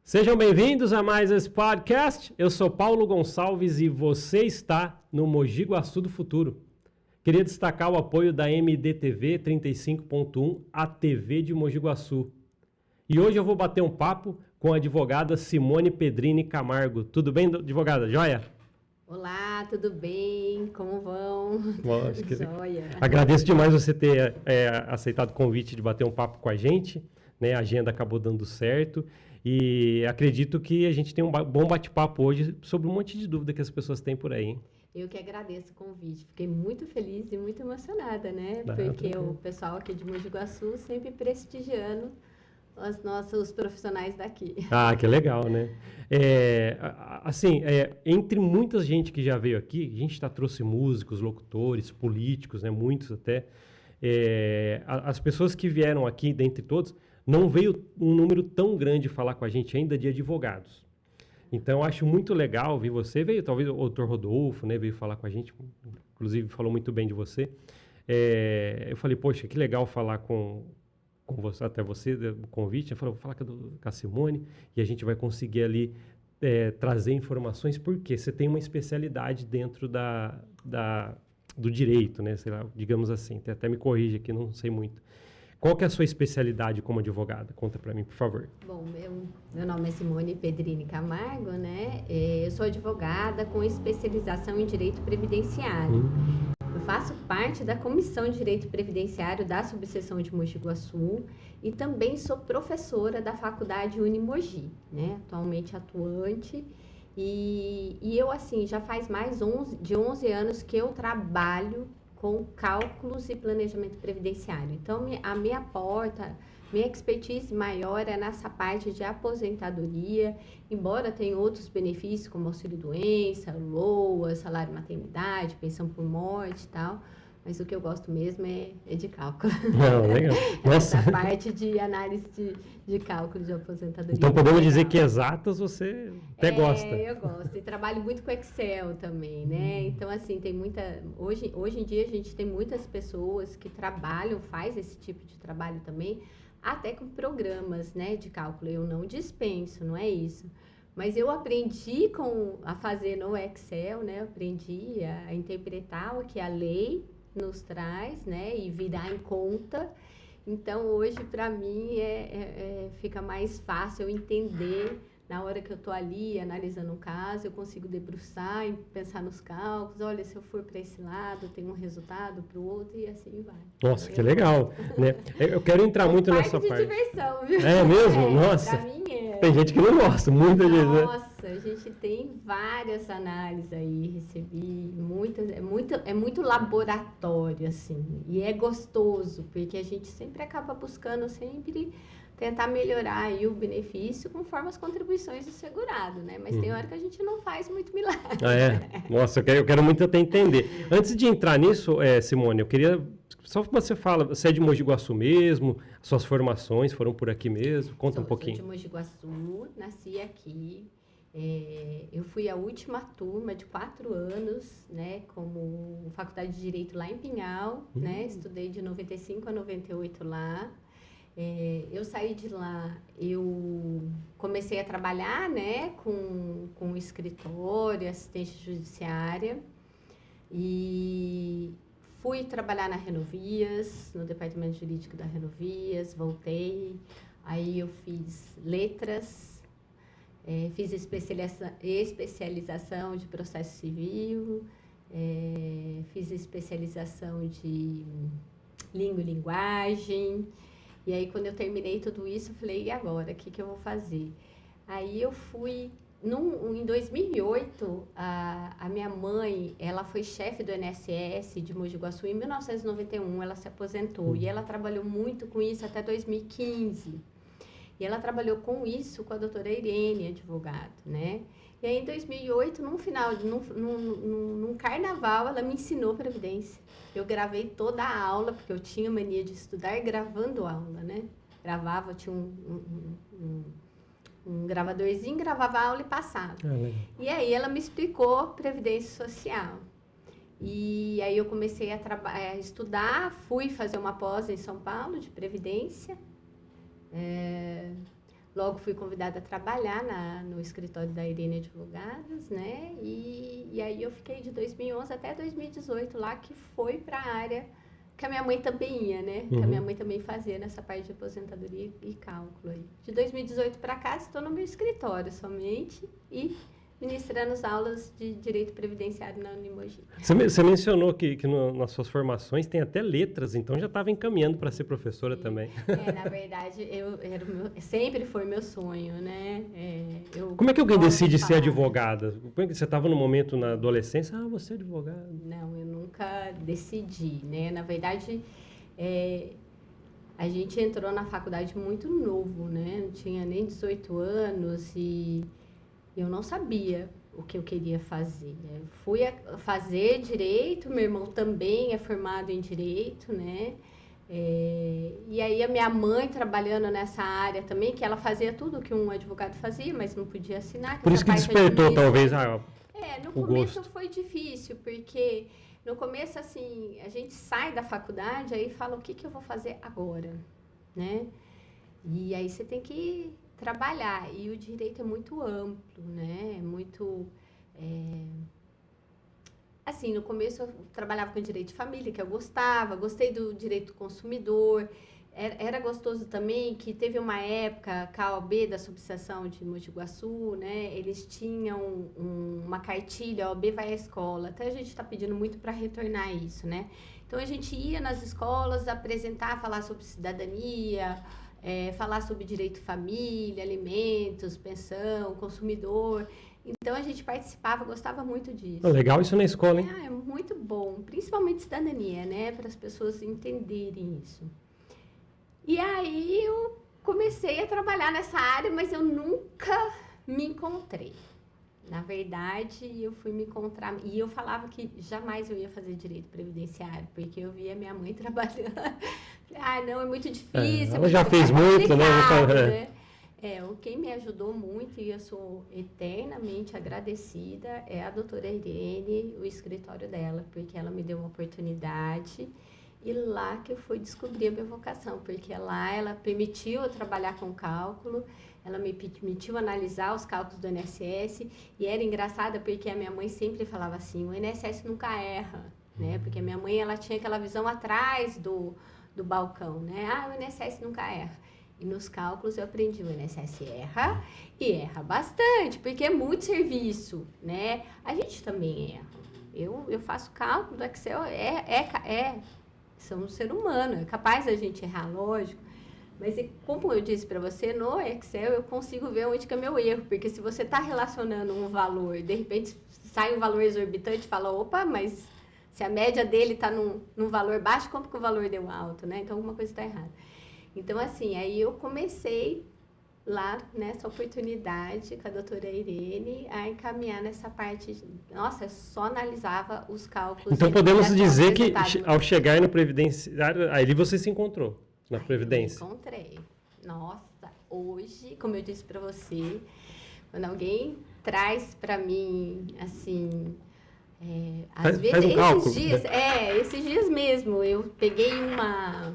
Sejam bem-vindos a mais esse podcast. Eu sou Paulo Gonçalves e você está no Mogi Guaçu do Futuro. Queria destacar o apoio da MDTV 35.1, a TV de Mogi Guaçu. E hoje eu vou bater um papo com a advogada Simone Pedrini Camargo. Tudo bem, advogada? Joia? Olá, tudo bem? Como vão? Joia. Agradeço demais você ter aceitado o convite de bater um papo com a gente. Né? A agenda acabou dando certo. E acredito que a gente tem um bom bate-papo hoje sobre um monte de dúvida que as pessoas têm por aí, hein? Eu que agradeço o convite. Fiquei muito feliz e muito emocionada, né? Porque o pessoal aqui de Mogi Guaçu sempre prestigiando os profissionais daqui. Ah, que legal, né? Entre muita gente que já veio aqui, a gente trouxe músicos, locutores, políticos, né? Muitos até. As pessoas que vieram aqui, dentre todos, não veio um número tão grande falar com a gente ainda de advogados. Então, eu acho muito legal ver você. Veio, talvez, o doutor Rodolfo, né? Veio falar com a gente, inclusive falou muito bem de você. Eu falei, poxa, que legal falar com você, até você, o convite. Eu falei, vou falar com a Simone e a gente vai conseguir ali trazer informações, porque você tem uma especialidade dentro do direito, né? Sei lá, digamos assim. Até me corrija aqui, não sei muito. Qual que é a sua especialidade como advogada? Conta para mim, por favor. Bom, meu nome é Simone Pedrini Camargo, né? Eu sou advogada com especialização em Direito Previdenciário. Eu faço parte da Comissão de Direito Previdenciário da Subseção de Mogi Guaçu e também sou professora da Faculdade Unimogi, né? Atualmente atuante. E eu, assim, já faz mais de 11 anos que eu trabalho com cálculos e planejamento previdenciário. Então, a minha expertise maior é nessa parte de aposentadoria, embora tenha outros benefícios, como auxílio-doença, LOA, salário-maternidade, pensão por morte e tal, mas o que eu gosto mesmo é de cálculo. Não, legal. Nossa. Essa parte de análise de cálculo de aposentadoria. Então, podemos dizer que exatas você até gosta. Eu gosto. E trabalho muito com Excel também, né? Então, assim, tem muita... Hoje em dia, a gente tem muitas pessoas que faz esse tipo de trabalho também, até com programas, né, de cálculo. Eu não dispenso, não é isso. Mas eu aprendi a fazer no Excel, né? Eu aprendi a interpretar o que a lei nos traz, né? E virar em conta. Então, hoje, para mim, fica mais fácil eu entender. Na hora que eu estou ali analisando um caso, eu consigo debruçar e pensar nos cálculos. Olha, se eu for para esse lado, tem um resultado para o outro e assim vai. Nossa, que legal, né? Eu quero entrar muito nessa parte. De diversão, viu? É mesmo? Nossa. Para mim é. Tem gente que não gosta, muita gente, né? Nossa, a gente tem várias análises aí, recebi muitas, é muito laboratório, assim, e é gostoso, porque a gente sempre acaba buscando tentar melhorar aí o benefício conforme as contribuições do segurado, né? Mas tem hora que a gente não faz muito milagre. Ah, é? Nossa, eu quero muito até entender. Antes de entrar nisso, Simone, eu queria... Só que você fala, você é de Mogi Guaçu mesmo? Suas formações foram por aqui mesmo? Conta um pouquinho. Sou de Mogi Guaçu, nasci aqui. Eu fui a última turma de 4 anos, né, como faculdade de Direito lá em Pinhal, né? Estudei de 95 a 98 lá. Eu saí de lá, eu comecei a trabalhar, né, com escritório, assistência judiciária, e fui trabalhar na Renovias, no departamento jurídico da Renovias, voltei, aí eu fiz letras, fiz especialização de processo civil, fiz especialização de língua e linguagem. E aí, quando eu terminei tudo isso, eu falei, e agora? O que eu vou fazer? Aí eu fui... Em 2008, a minha mãe, ela foi chefe do INSS de Mogi Guaçu. Em 1991, ela se aposentou. E ela trabalhou muito com isso até 2015. E ela trabalhou com isso com a doutora Irene, advogado, né? E aí, em 2008, num carnaval, ela me ensinou Previdência. Eu gravei toda a aula, porque eu tinha mania de estudar gravando aula, né? Gravava, tinha um gravadorzinho, gravava a aula e passava. E aí, ela me explicou Previdência Social. E aí, eu comecei a estudar, fui fazer uma pós em São Paulo de Previdência. logo fui convidada a trabalhar no escritório da Irene Advogados, né? E aí eu fiquei de 2011 até 2018 lá, que foi para a área que a minha mãe também ia, né? Que a minha mãe também fazia nessa parte de aposentadoria e cálculo aí. De 2018 para cá, estou no meu escritório somente e ministrando as aulas de Direito Previdenciário na Unimogi. Você mencionou que nas suas formações tem até letras, então já estava encaminhando para ser professora também. Na verdade, sempre foi meu sonho, né? Como é que alguém decide ser advogada? Como é que você estava no momento na adolescência? Você é advogada. Não, eu nunca decidi, né? Na verdade, a gente entrou na faculdade muito novo, né? Não tinha nem 18 anos e eu não sabia o que eu queria fazer. Né? Fui fazer direito, meu irmão também é formado em direito, né? E aí a minha mãe trabalhando nessa área também, que ela fazia tudo que um advogado fazia, mas não podia assinar. Por isso que despertou, talvez, no começo foi difícil, porque no começo, assim, a gente sai da faculdade, aí fala o que eu vou fazer agora, né? E aí você tem que trabalhar, e o direito é muito amplo, né? É muito... Assim, no começo eu trabalhava com direito de família, que eu gostei do direito do consumidor, era gostoso também que teve uma época, a OAB da Subseção de Mogi Guaçu, né? Eles tinham uma cartilha, a OAB vai à escola, até a gente está pedindo muito para retornar isso, né? Então a gente ia nas escolas apresentar, falar sobre cidadania, falar sobre direito família, alimentos, pensão, consumidor. Então a gente participava, gostava muito disso. Legal isso na escola, hein? É muito bom, principalmente cidadania, né? Para as pessoas entenderem isso. E aí eu comecei a trabalhar nessa área, mas eu nunca me encontrei. Na verdade, eu fui me encontrar... E eu falava que jamais eu ia fazer direito previdenciário, porque eu via minha mãe trabalhando. Não, é muito difícil. Ela já fez muito, né? Quem me ajudou muito, e eu sou eternamente agradecida, é a doutora Irene, o escritório dela, porque ela me deu uma oportunidade. E lá que eu fui descobrir a minha vocação, porque lá ela permitiu eu trabalhar com cálculo, ela me permitiu analisar os cálculos do INSS, e era engraçada porque a minha mãe sempre falava assim, o INSS nunca erra, né? Porque a minha mãe, ela tinha aquela visão atrás do balcão, né? O INSS nunca erra. E nos cálculos eu aprendi, o INSS erra, e erra bastante, porque é muito serviço, né? A gente também erra. Eu faço cálculo do Excel, somos um ser humano, é capaz da gente errar, lógico. Mas como eu disse para você, no Excel eu consigo ver onde que é meu erro, porque se você está relacionando um valor e de repente sai um valor exorbitante e fala, opa, mas se a média dele está num valor baixo, como que o valor deu alto, né? Então alguma coisa está errada. Então assim, aí eu comecei lá nessa oportunidade com a doutora Irene a encaminhar nessa parte. Nossa, eu só analisava os cálculos. Então podemos dizer que ao chegar no previdenciário, aí você se encontrou na Previdência. Eu me encontrei. Nossa, hoje, como eu disse para você, quando alguém traz para mim, assim, às vezes, faz um cálculo. esses dias mesmo, eu peguei uma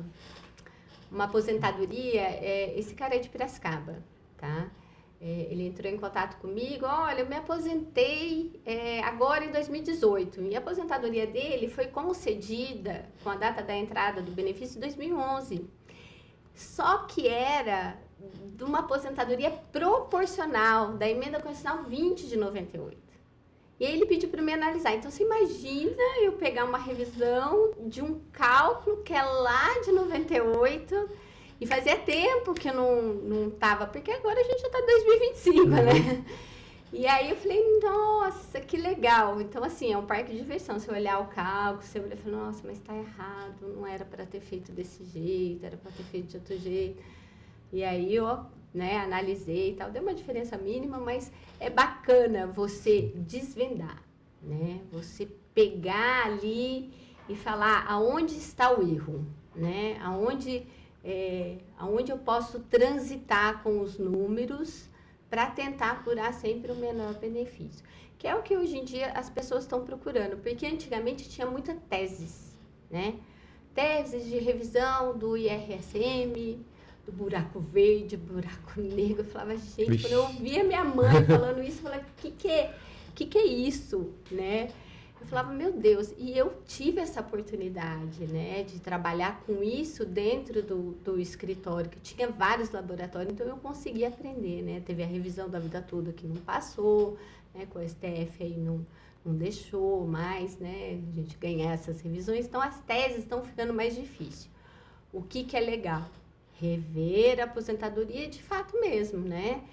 aposentadoria, esse cara é de Piracicaba, tá? Ele entrou em contato comigo, olha, eu me aposentei agora em 2018, e a aposentadoria dele foi concedida com a data da entrada do benefício em 2011. Só que era de uma aposentadoria proporcional da emenda constitucional 20 de 98. E aí ele pediu para me analisar. Então, você imagina eu pegar uma revisão de um cálculo que é lá de 98 e fazia tempo que eu não estava, porque agora a gente já está em 2025, né? E aí eu falei, nossa, que legal. Então, assim, é um parque de diversão. Se eu olhar o cálculo, você olhar e falar, nossa, mas está errado, não era para ter feito desse jeito, era para ter feito de outro jeito. E aí eu analisei e tal, deu uma diferença mínima, mas é bacana você desvendar, né? Você pegar ali e falar aonde está o erro, né? Aonde eu posso transitar com os números para tentar apurar sempre o menor benefício. Que é o que hoje em dia as pessoas estão procurando, porque antigamente tinha muitas teses, né? Teses de revisão do IRSM, do buraco verde, buraco negro. Eu falava, gente, Vixe. quando eu ouvia minha mãe falando isso, eu falava, o que é isso, né? Eu falava, meu Deus, e eu tive essa oportunidade, né, de trabalhar com isso dentro do escritório, que tinha vários laboratórios, então eu consegui aprender, né? Teve a revisão da vida toda que não passou, né, com o STF aí não deixou mais, né, a gente ganhar essas revisões, então as teses estão ficando mais difíceis. O que é legal? Rever a aposentadoria de fato mesmo, né?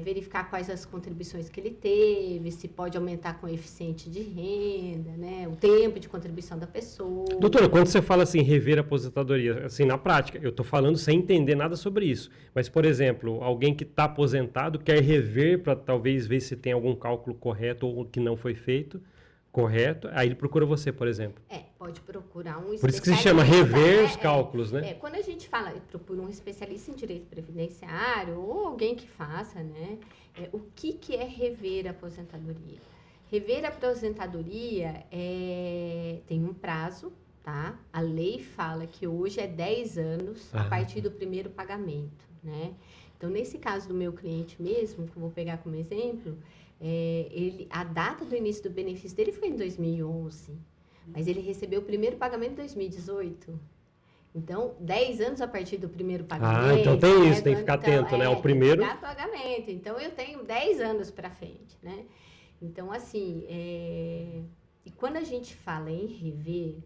Verificar quais as contribuições que ele teve, se pode aumentar o coeficiente de renda, né? O tempo de contribuição da pessoa. Doutora, quando você fala assim, rever a aposentadoria, assim, na prática, eu estou falando sem entender nada sobre isso. Mas, por exemplo, alguém que está aposentado quer rever para talvez ver se tem algum cálculo correto ou que não foi feito correto, aí ele procura você, por exemplo. Pode procurar um especialista. Por isso que se chama rever os cálculos, né? Quando a gente fala, procura um especialista em direito previdenciário ou alguém que faça, né? O que é rever a aposentadoria? Rever a aposentadoria tem um prazo, tá? A lei fala que hoje é 10 anos a partir do primeiro pagamento, né? Então, nesse caso do meu cliente mesmo, que eu vou pegar como exemplo, a data do início do benefício dele foi em 2011, mas ele recebeu o primeiro pagamento em 2018. Então, 10 anos a partir do primeiro pagamento. Então tem isso, tem que ficar atento, né? O primeiro... Tem que ficar pagamento. Então, eu tenho 10 anos para frente, né? Então, assim, e quando a gente fala em rever,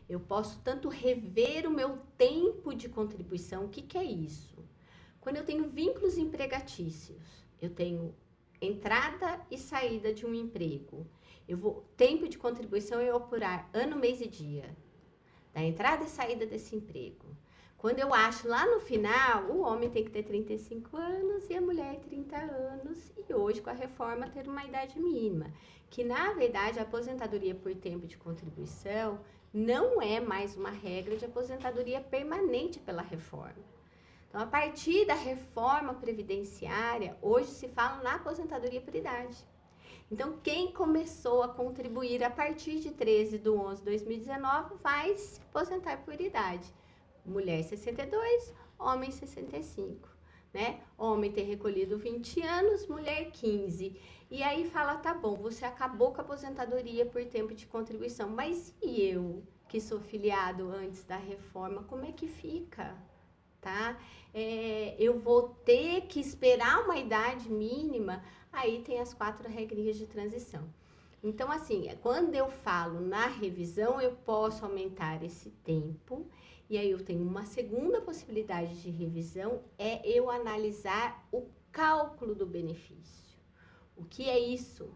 eu posso tanto rever o meu tempo de contribuição. O que é isso? Quando eu tenho vínculos empregatícios, eu tenho entrada e saída de um emprego. Tempo de contribuição eu apurar ano, mês e dia da entrada e saída desse emprego. Quando eu acho lá no final, o homem tem que ter 35 anos e a mulher 30 anos. E hoje, com a reforma, ter uma idade mínima. Que, na verdade, a aposentadoria por tempo de contribuição não é mais uma regra de aposentadoria permanente pela reforma. Então, a partir da reforma previdenciária, hoje se fala na aposentadoria por idade. Então, quem começou a contribuir a partir de 13/11/2019 vai se aposentar por idade. Mulher 62, homem 65, né? Homem tem recolhido 20 anos, mulher 15. E aí fala, tá bom, você acabou com a aposentadoria por tempo de contribuição, mas e eu, que sou filiado antes da reforma, como é que fica? Tá? Eu vou ter que esperar uma idade mínima, aí tem as 4 regrinhas de transição. Então, assim, quando eu falo na revisão, eu posso aumentar esse tempo, e aí eu tenho uma segunda possibilidade de revisão, eu analisar o cálculo do benefício. O que é isso?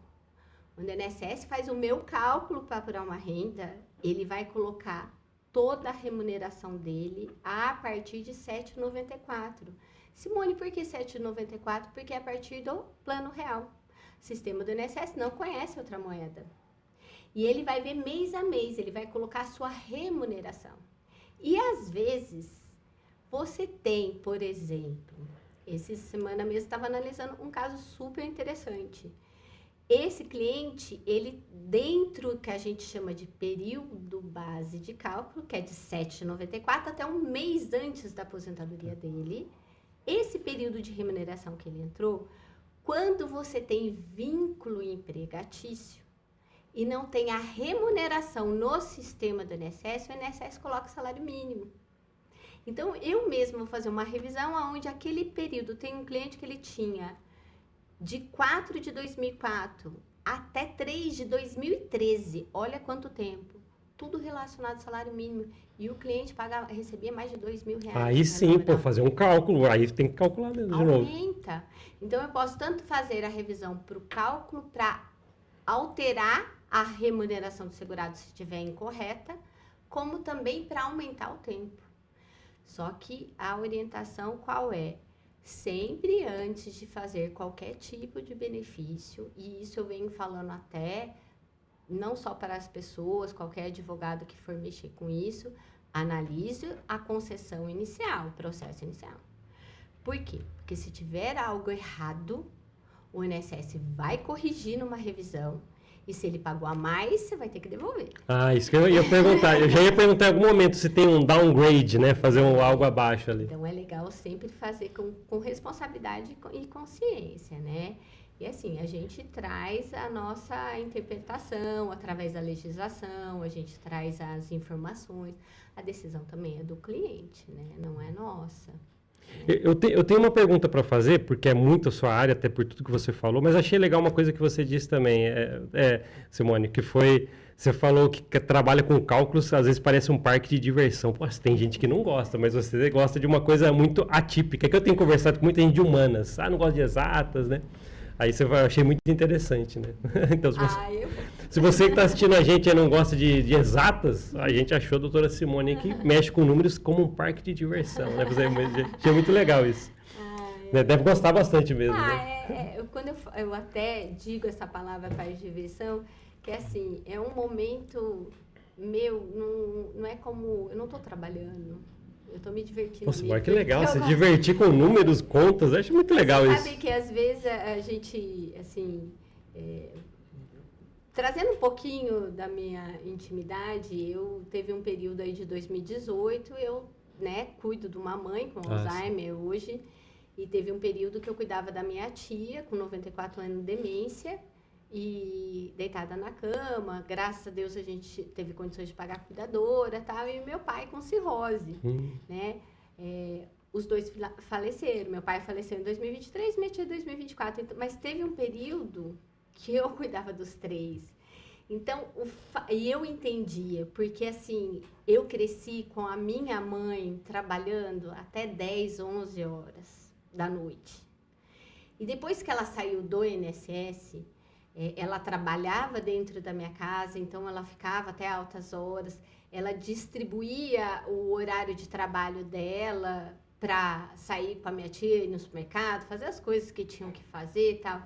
Quando o INSS faz o meu cálculo para apurar uma renda, ele vai colocar toda a remuneração dele a partir de R$ 7,94. Simone, por que R$ 7,94? Porque é a partir do Plano Real. O sistema do INSS não conhece outra moeda. E ele vai ver mês a mês, ele vai colocar a sua remuneração. E às vezes, você tem, por exemplo, essa semana mesmo estava analisando um caso super interessante. Esse cliente, ele dentro que a gente chama de período base de cálculo, que é de R$ 7,94 até um mês antes da aposentadoria dele, esse período de remuneração que ele entrou, quando você tem vínculo empregatício e não tem a remuneração no sistema do INSS, o INSS coloca o salário mínimo. Então, eu mesmo vou fazer uma revisão onde aquele período, tem um cliente que ele tinha de 4 de 2004 até 3 de 2013, olha quanto tempo, tudo relacionado ao salário mínimo, e o cliente recebia mais de R$2.000. Aí sim, fazer um cálculo, aí tem que calcular mesmo de novo. Aumenta. Então, eu posso tanto fazer a revisão para o cálculo, para alterar a remuneração do segurado se estiver incorreta, como também para aumentar o tempo. Só que a orientação qual é? Sempre antes de fazer qualquer tipo de benefício, e isso eu venho falando até, não só para as pessoas, qualquer advogado que for mexer com isso, analise a concessão inicial, o processo inicial. Por quê? Porque se tiver algo errado, o INSS vai corrigir numa revisão, E se ele pagou a mais, você vai ter que devolver. Ah, isso que eu ia perguntar. Eu já ia perguntar em algum momento se tem um downgrade, né? Fazer algo abaixo ali. Então, é legal sempre fazer com responsabilidade e consciência, né? E assim, a gente traz a nossa interpretação através da legislação, a gente traz as informações. A decisão também é do cliente, né? Não é nossa. Eu tenho uma pergunta para fazer, porque é muito a sua área, até por tudo que você falou, mas achei legal uma coisa que você disse também, Simone, que foi, você falou que trabalha com cálculos, às vezes parece um parque de diversão. Pô, tem gente que não gosta, mas você gosta de uma coisa muito atípica, que eu tenho conversado com muita gente de humanas, não gosta de exatas, né? Aí eu achei muito interessante, né? Então, se você que está assistindo a gente e não gosta de exatas, a gente achou a doutora Simone que mexe com números como um parque de diversão, né? Achei muito legal isso. Deve gostar bastante mesmo. Né? Quando eu até digo essa palavra parque de diversão, que assim, é um momento meu, não é como... Eu não estou trabalhando. Eu estou me divertindo. Nossa, mas que legal, se divertir com números, contas, acho muito legal isso. Sabe que às vezes a gente, assim, trazendo um pouquinho da minha intimidade, eu teve um período aí de 2018, eu, né, cuido de uma mãe com Alzheimer hoje, e teve um período que eu cuidava da minha tia, com 94 anos de demência, e deitada na cama, graças a Deus a gente teve condições de pagar cuidadora e tal, e meu pai com cirrose, né? Os dois faleceram, meu pai faleceu em 2023, minha tia em 2024, mas teve um período que eu cuidava dos três. Então, e eu entendia, porque assim, eu cresci com a minha mãe trabalhando até 10, 11 horas da noite. E depois que ela saiu do INSS, ela trabalhava dentro da minha casa, então ela ficava até altas horas. Ela distribuía o horário de trabalho dela para sair com a minha tia, ir no supermercado, fazer as coisas que tinham que fazer e tal.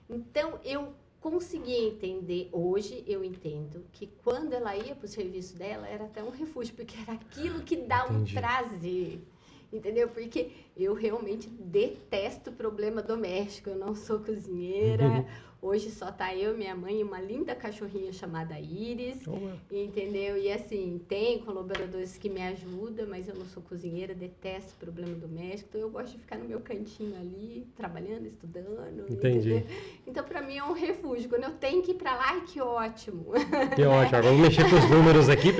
Então, eu consegui entender, hoje eu entendo, que quando ela ia para o serviço dela, era até um refúgio, porque era aquilo que dá um prazer. Entendeu? Porque eu realmente detesto problema doméstico, eu não sou cozinheira. Hoje só tá eu, minha mãe e uma linda cachorrinha chamada Iris, entendeu? E assim, tem colaboradores que me ajudam, mas eu não sou cozinheira, detesto problema doméstico, então eu gosto de ficar no meu cantinho ali, trabalhando, estudando. Entendi. Entendeu? Então, para mim é um refúgio. Quando eu tenho que ir para lá, que ótimo. Que ótimo. Agora vamos mexer com os números aqui,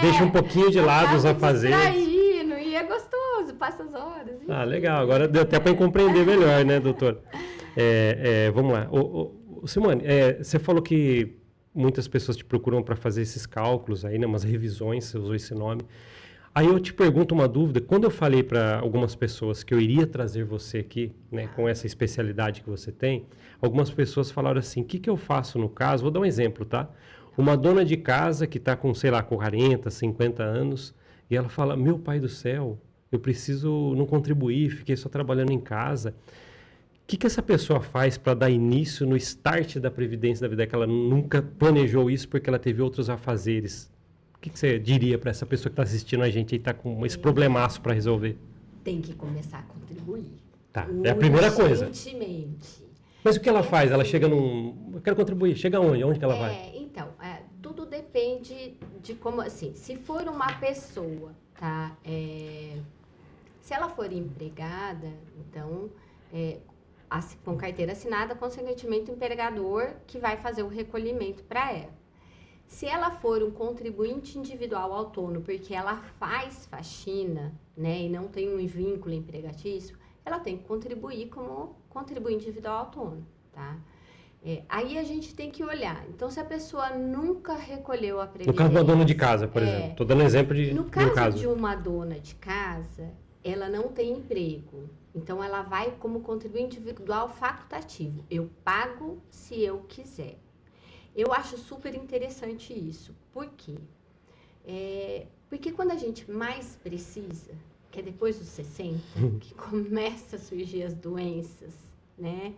deixa um pouquinho de lado os afazeres. E é gostoso, passa as horas. Enfim. Legal. Agora deu até para compreender melhor, né, doutor? Vamos lá. Simone, você falou que muitas pessoas te procuram para fazer esses cálculos aí, né, umas revisões, você usou esse nome. Aí eu te pergunto uma dúvida. Quando eu falei para algumas pessoas que eu iria trazer você aqui, né, com essa especialidade que você tem, algumas pessoas falaram assim, o que eu faço no caso? Vou dar um exemplo, tá? Uma dona de casa que está com, sei lá, com 40, 50 anos, e ela fala, meu pai do céu, eu preciso não contribuir, fiquei só trabalhando em casa. O que essa pessoa faz para dar início no start da previdência da vida, que ela nunca planejou isso porque ela teve outros afazeres? O que você diria para essa pessoa que está assistindo a gente e está com esse problemaço para resolver? Tem que começar a contribuir. Tá, é a primeira coisa. Urgentemente. Mas o que ela faz? Ela chega num... Eu quero contribuir. Chega onde? Onde que ela vai? Então, tudo depende de como, assim, se for uma pessoa, tá? Se ela for empregada, então... com carteira assinada, consequentemente o empregador que vai fazer o recolhimento para ela. Se ela for um contribuinte individual autônomo, porque ela faz faxina, né, e não tem um vínculo empregatício, ela tem que contribuir como contribuinte individual autônomo, tá? Aí a gente tem que olhar. Então, se a pessoa nunca recolheu a previdência... No caso de uma dona de casa, por exemplo. Estou dando exemplo de... No caso de uma dona de casa, ela não tem emprego. Então, ela vai como contribuinte individual facultativo. Eu pago se eu quiser. Eu acho super interessante isso. Por quê? Porque quando a gente mais precisa, que é depois dos 60, que começa a surgir as doenças, né?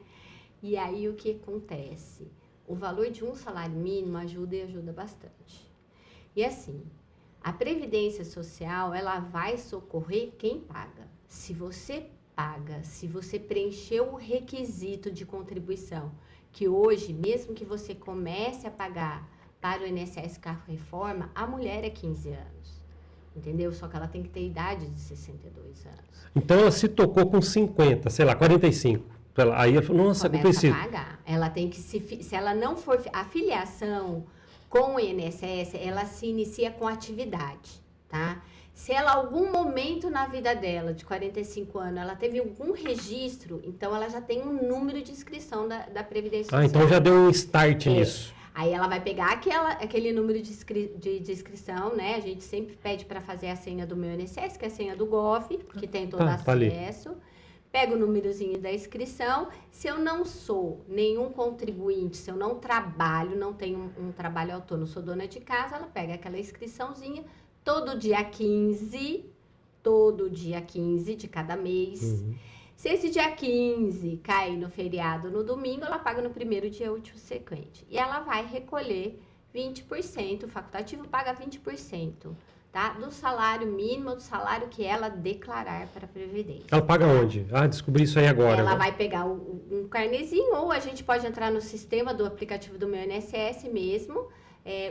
E aí, o que acontece? O valor de um salário mínimo ajuda e ajuda bastante. E assim, a Previdência Social, ela vai socorrer quem paga. Se você paga, se você preencheu o requisito de contribuição, que hoje, mesmo que você comece a pagar para o INSS Carro Reforma, a mulher é 15 anos. Entendeu? Só que ela tem que ter idade de 62 anos. Então, ela se tocou com 50, sei lá, 45. Aí ela falou, nossa, eu preciso. Começa a pagar. Ela tem que se ela não for... A filiação com o INSS, ela se inicia com atividade, tá? Se ela, algum momento na vida dela, de 45 anos, ela teve algum registro, então ela já tem um número de inscrição da Previdência Social. Ah, então já deu um start nisso. Aí ela vai pegar aquele número de inscrição, né? A gente sempre pede para fazer a senha do meu INSS, que é a senha do Gov, que tem todo acesso. Pega o númerozinho da inscrição. Se eu não sou nenhum contribuinte, se eu não trabalho, não tenho um trabalho autônomo, sou dona de casa, ela pega aquela inscriçãozinha todo dia 15 de cada mês. Uhum. Se esse dia 15 cair no feriado no domingo, ela paga no primeiro dia útil sequente. E ela vai recolher 20%, o facultativo paga 20%, tá? Do salário mínimo, do salário que ela declarar para a Previdência. Ela paga onde? Ah, descobri isso aí agora. Ela vai pegar um carnezinho, ou a gente pode entrar no sistema do aplicativo do meu INSS mesmo,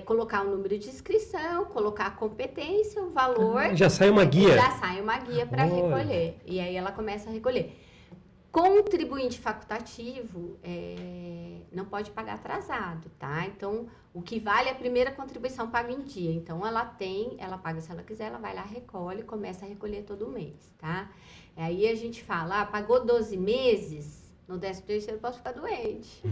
colocar o número de inscrição, colocar a competência, o valor. Já sai uma guia. Já sai uma guia para recolher. E aí ela começa a recolher. Contribuinte facultativo não pode pagar atrasado, tá? Então, o que vale é a primeira contribuição paga em dia. Então, ela paga se ela quiser, ela vai lá, recolhe, começa a recolher todo mês, tá? Aí a gente fala, pagou 12 meses, no 13º eu posso ficar doente.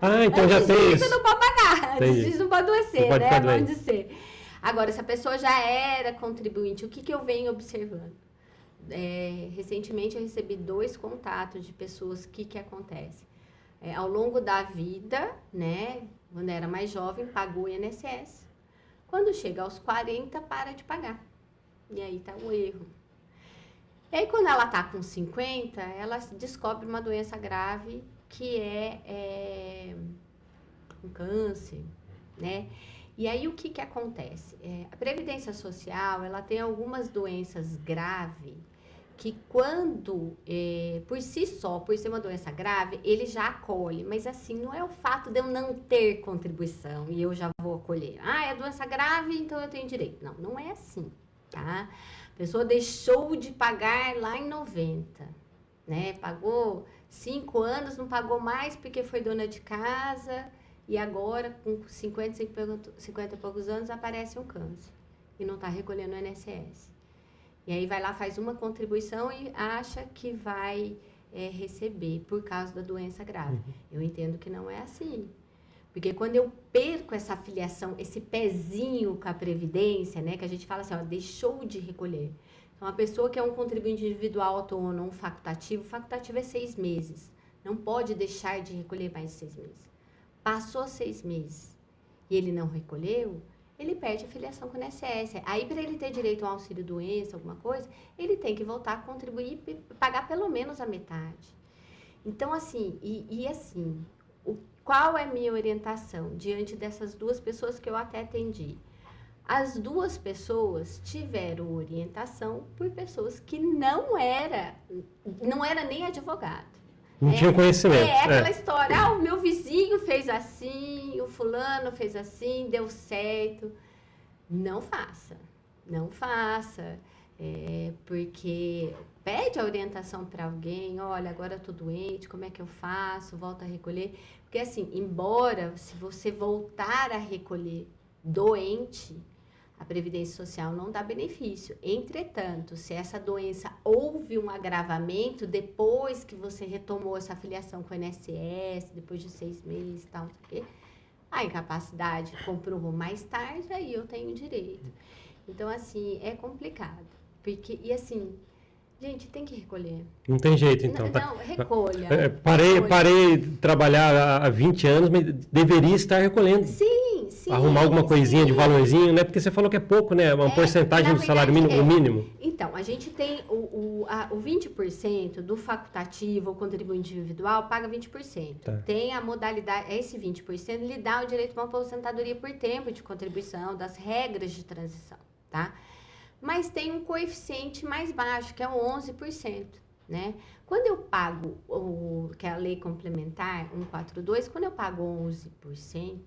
Ah, então já tem isso. Você não pode pagar, antes disso não pode adoecer, não pode né? Vamos dizer. Agora, se a pessoa já era contribuinte, o que eu venho observando? Recentemente eu recebi 2 contatos de pessoas, o que acontece? Ao longo da vida, né, quando era mais jovem, pagou o INSS. Quando chega aos 40, para de pagar. E aí tá o erro. E aí quando ela tá com 50, ela descobre uma doença grave que é um câncer, né? E aí o que acontece? A Previdência Social, ela tem algumas doenças graves que quando, por si só, por ser uma doença grave, ele já acolhe. Mas assim, não é o fato de eu não ter contribuição e eu já vou acolher. É doença grave, então eu tenho direito. Não, não é assim, tá? A pessoa deixou de pagar lá em 90, né? Pagou 5 anos, não pagou mais porque foi dona de casa e agora, com 50 e poucos anos, aparece um câncer e não está recolhendo o INSS. E aí vai lá, faz uma contribuição e acha que vai receber por causa da doença grave. Uhum. Eu entendo que não é assim. Porque quando eu perco essa filiação, esse pezinho com a Previdência, né, que a gente fala assim, deixou de recolher. Então, a pessoa que é um contribuinte individual autônomo, um facultativo é 6 meses. Não pode deixar de recolher mais de 6 meses. Passou 6 meses e ele não recolheu, ele perde a filiação com o INSS. Aí, para ele ter direito a um auxílio-doença, alguma coisa, ele tem que voltar a contribuir e pagar pelo menos a metade. Então, assim, assim, qual é a minha orientação diante dessas 2 pessoas que eu até atendi? As 2 pessoas tiveram orientação por pessoas que não era nem advogado. Não tinha conhecimento. Aquela história, o meu vizinho fez assim, o fulano fez assim, deu certo. Não faça, porque pede a orientação para alguém, olha, agora eu tô doente, como é que eu faço, volto a recolher. Porque assim, embora se você voltar a recolher doente, a Previdência Social não dá benefício. Entretanto, se essa doença houve um agravamento depois que você retomou essa filiação com o INSS, depois de 6 meses e tal, não sei o quê, a incapacidade comprovou mais tarde, aí eu tenho direito. Então, assim, é complicado. Porque, e assim, gente, tem que recolher. Não tem jeito, então. Não, recolha. Parei de trabalhar há 20 anos, mas deveria estar recolhendo. Sim. Arrumar alguma coisinha de valorzinho, né? Porque você falou que é pouco, né? Uma porcentagem do salário mínimo, o mínimo. Então, a gente tem o 20% do facultativo ou contribuinte individual paga 20%. Tá. Tem a modalidade, esse 20% lhe dá o direito a uma aposentadoria por tempo de contribuição, das regras de transição, tá? Mas tem um coeficiente mais baixo, que é o 11%. né? Quando eu pago, que é a lei complementar 142, quando eu pago 11%,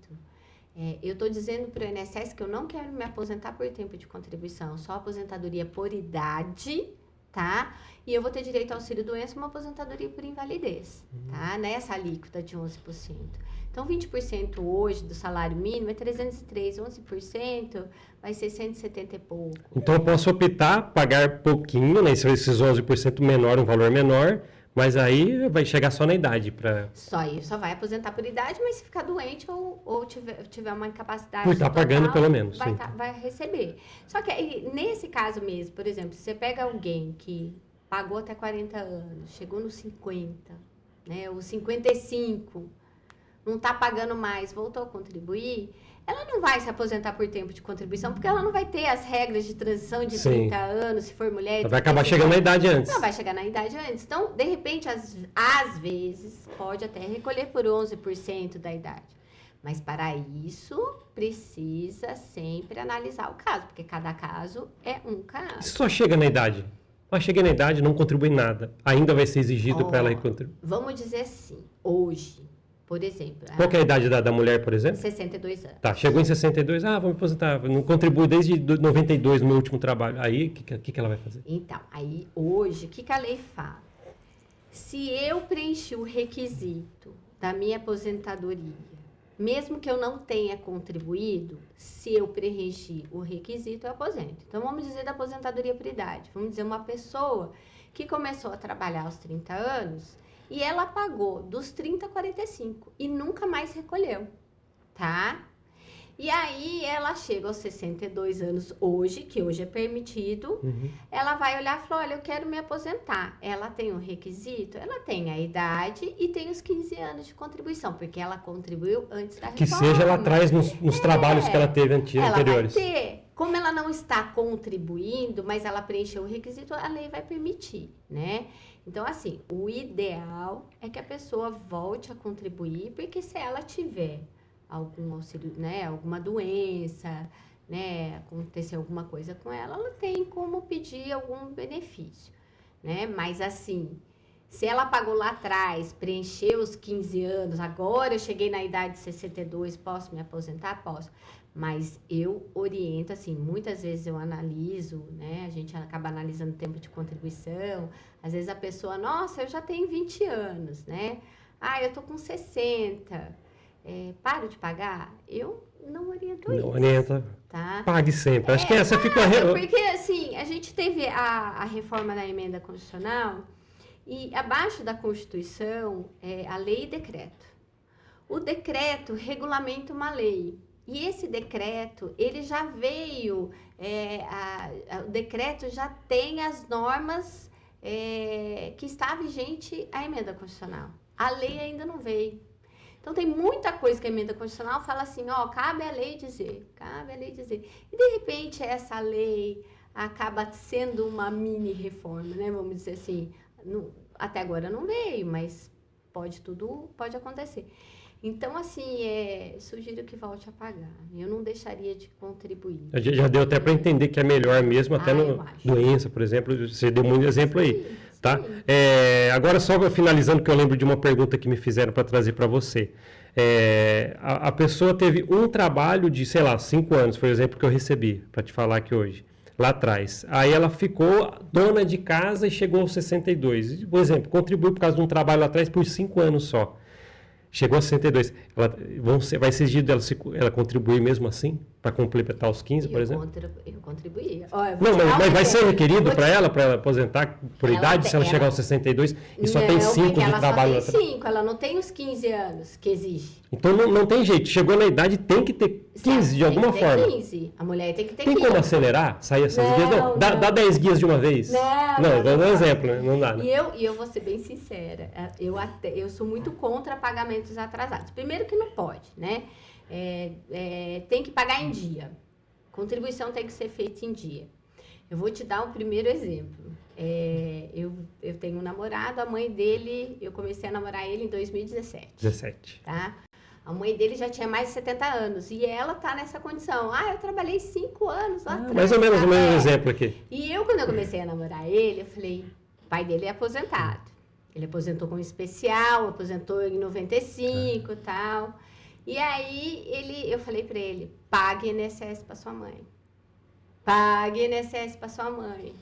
eu estou dizendo para o INSS que eu não quero me aposentar por tempo de contribuição, só aposentadoria por idade, tá? E eu vou ter direito ao auxílio-doença, uma aposentadoria por invalidez, tá? Nessa alíquota de 11%. Então, 20% hoje do salário mínimo é 303, 11% vai ser 170 e pouco. Então, eu posso optar, pagar pouquinho, né? Esses 11% menor, um valor menor, mas aí vai chegar só na idade para... Só vai aposentar por idade, mas se ficar doente ou tiver uma incapacidade por estar pagando total, pelo menos, sim. vai receber. Só que aí, nesse caso mesmo, por exemplo, se você pega alguém que pagou até 40 anos, chegou nos 50, né, ou 55, não está pagando mais, voltou a contribuir, ela não vai se aposentar por tempo de contribuição, porque ela não vai ter as regras de transição de 30 anos, se for mulher. Ela vai acabar chegando na idade antes. Ela vai chegar na idade antes. Então, de repente, às vezes, pode até recolher por 11% da idade. Mas, para isso, precisa sempre analisar o caso, porque cada caso é um caso. Se só chega na idade, mas cheguei na idade, não contribui nada, ainda vai ser exigido para ela contribuir? Vamos dizer assim, hoje... Por exemplo... Qual que é a idade da mulher, por exemplo? 62 anos. Tá, chegou em 62, vou me aposentar, não contribuo desde 92 no meu último trabalho. Aí, o que ela vai fazer? Então, aí hoje, o que a lei fala? Se eu preenchi o requisito da minha aposentadoria, mesmo que eu não tenha contribuído, se eu preenchi o requisito, eu aposento. Então, vamos dizer da aposentadoria por idade. Vamos dizer uma pessoa que começou a trabalhar aos 30 anos... E ela pagou dos 30 a 45 e nunca mais recolheu, tá? E aí ela chega aos 62 anos hoje, que hoje é permitido, ela vai olhar e falar, olha, eu quero me aposentar. Ela tem um requisito? Ela tem a idade e tem os 15 anos de contribuição, porque ela contribuiu antes da reforma. Que seja lá atrás nos trabalhos que ela teve anteriores. Ela vai ter. Como ela não está contribuindo, mas ela preencheu o requisito, a lei vai permitir, né? Então, assim, o ideal é que a pessoa volte a contribuir, porque se ela tiver algum auxílio, né, alguma doença, né, acontecer alguma coisa com ela, ela tem como pedir algum benefício, né? Mas, assim, se ela pagou lá atrás, preencheu os 15 anos, agora eu cheguei na idade de 62, posso me aposentar? Posso. Mas eu oriento, assim, muitas vezes eu analiso, né? A gente acaba analisando o tempo de contribuição. Às vezes a pessoa, nossa, eu já tenho 20 anos, né? Ah, eu tô com 60. Paro de pagar? Eu não oriento isso. Não orienta. Tá? Pague sempre. Acho que essa fica... Porque, assim, a gente teve a reforma da emenda constitucional e abaixo da Constituição é a lei e decreto. O decreto regulamenta uma lei. E esse decreto, ele já veio, o decreto já tem as normas que está vigente a emenda constitucional. A lei ainda não veio. Então, tem muita coisa que a emenda constitucional fala assim, cabe a lei dizer, cabe a lei dizer. E, de repente, essa lei acaba sendo uma mini reforma, né? Vamos dizer assim, até agora não veio, mas tudo pode acontecer. Então, assim, sugiro que volte a pagar. Eu não deixaria de contribuir. Já deu até para entender que é melhor mesmo, até no doença, por exemplo. Você deu muito exemplo aí, tá? Agora, só finalizando, que eu lembro de uma pergunta que me fizeram para trazer para você. A pessoa teve um trabalho de, sei lá, 5 anos, foi o exemplo que eu recebi, para te falar aqui hoje, lá atrás. Aí ela ficou dona de casa e chegou aos 62. Por exemplo, contribuiu por causa de um trabalho lá atrás por 5 anos só. Chegou a 62. Vai ser exigido ela contribuir mesmo assim? Para completar os 15, por exemplo? Eu contribuía. Mas vai ser requerido para ela aposentar por idade, se ela chegar aos 62 e só tem 5 de trabalho? Ela só tem 5, ela não tem os 15 anos que exige. Então não tem jeito, chegou na idade, tem que ter 15 de alguma forma. 15. A mulher tem que ter 15. Tem como acelerar? Sair essas guias? Não. Dá 10 guias de uma vez? Não, dando um exemplo, né? Não dá. Né? E eu vou ser bem sincera, eu sou muito contra pagamentos atrasados. Primeiro que não pode, né? Tem que pagar em dia. Contribuição tem que ser feita em dia. Eu vou te dar um primeiro exemplo. Eu tenho um namorado, a mãe dele, eu comecei a namorar ele em 2017. 17. Tá? A mãe dele já tinha mais de 70 anos e ela tá nessa condição. Eu trabalhei 5 anos lá atrás. Mais ou menos o mesmo exemplo aqui. E quando eu comecei a namorar ele, eu falei, pai dele é aposentado. Ele aposentou com especial, aposentou em 95 e tal. E aí, eu falei para ele, pague INSS para sua mãe. Pague INSS para sua mãe.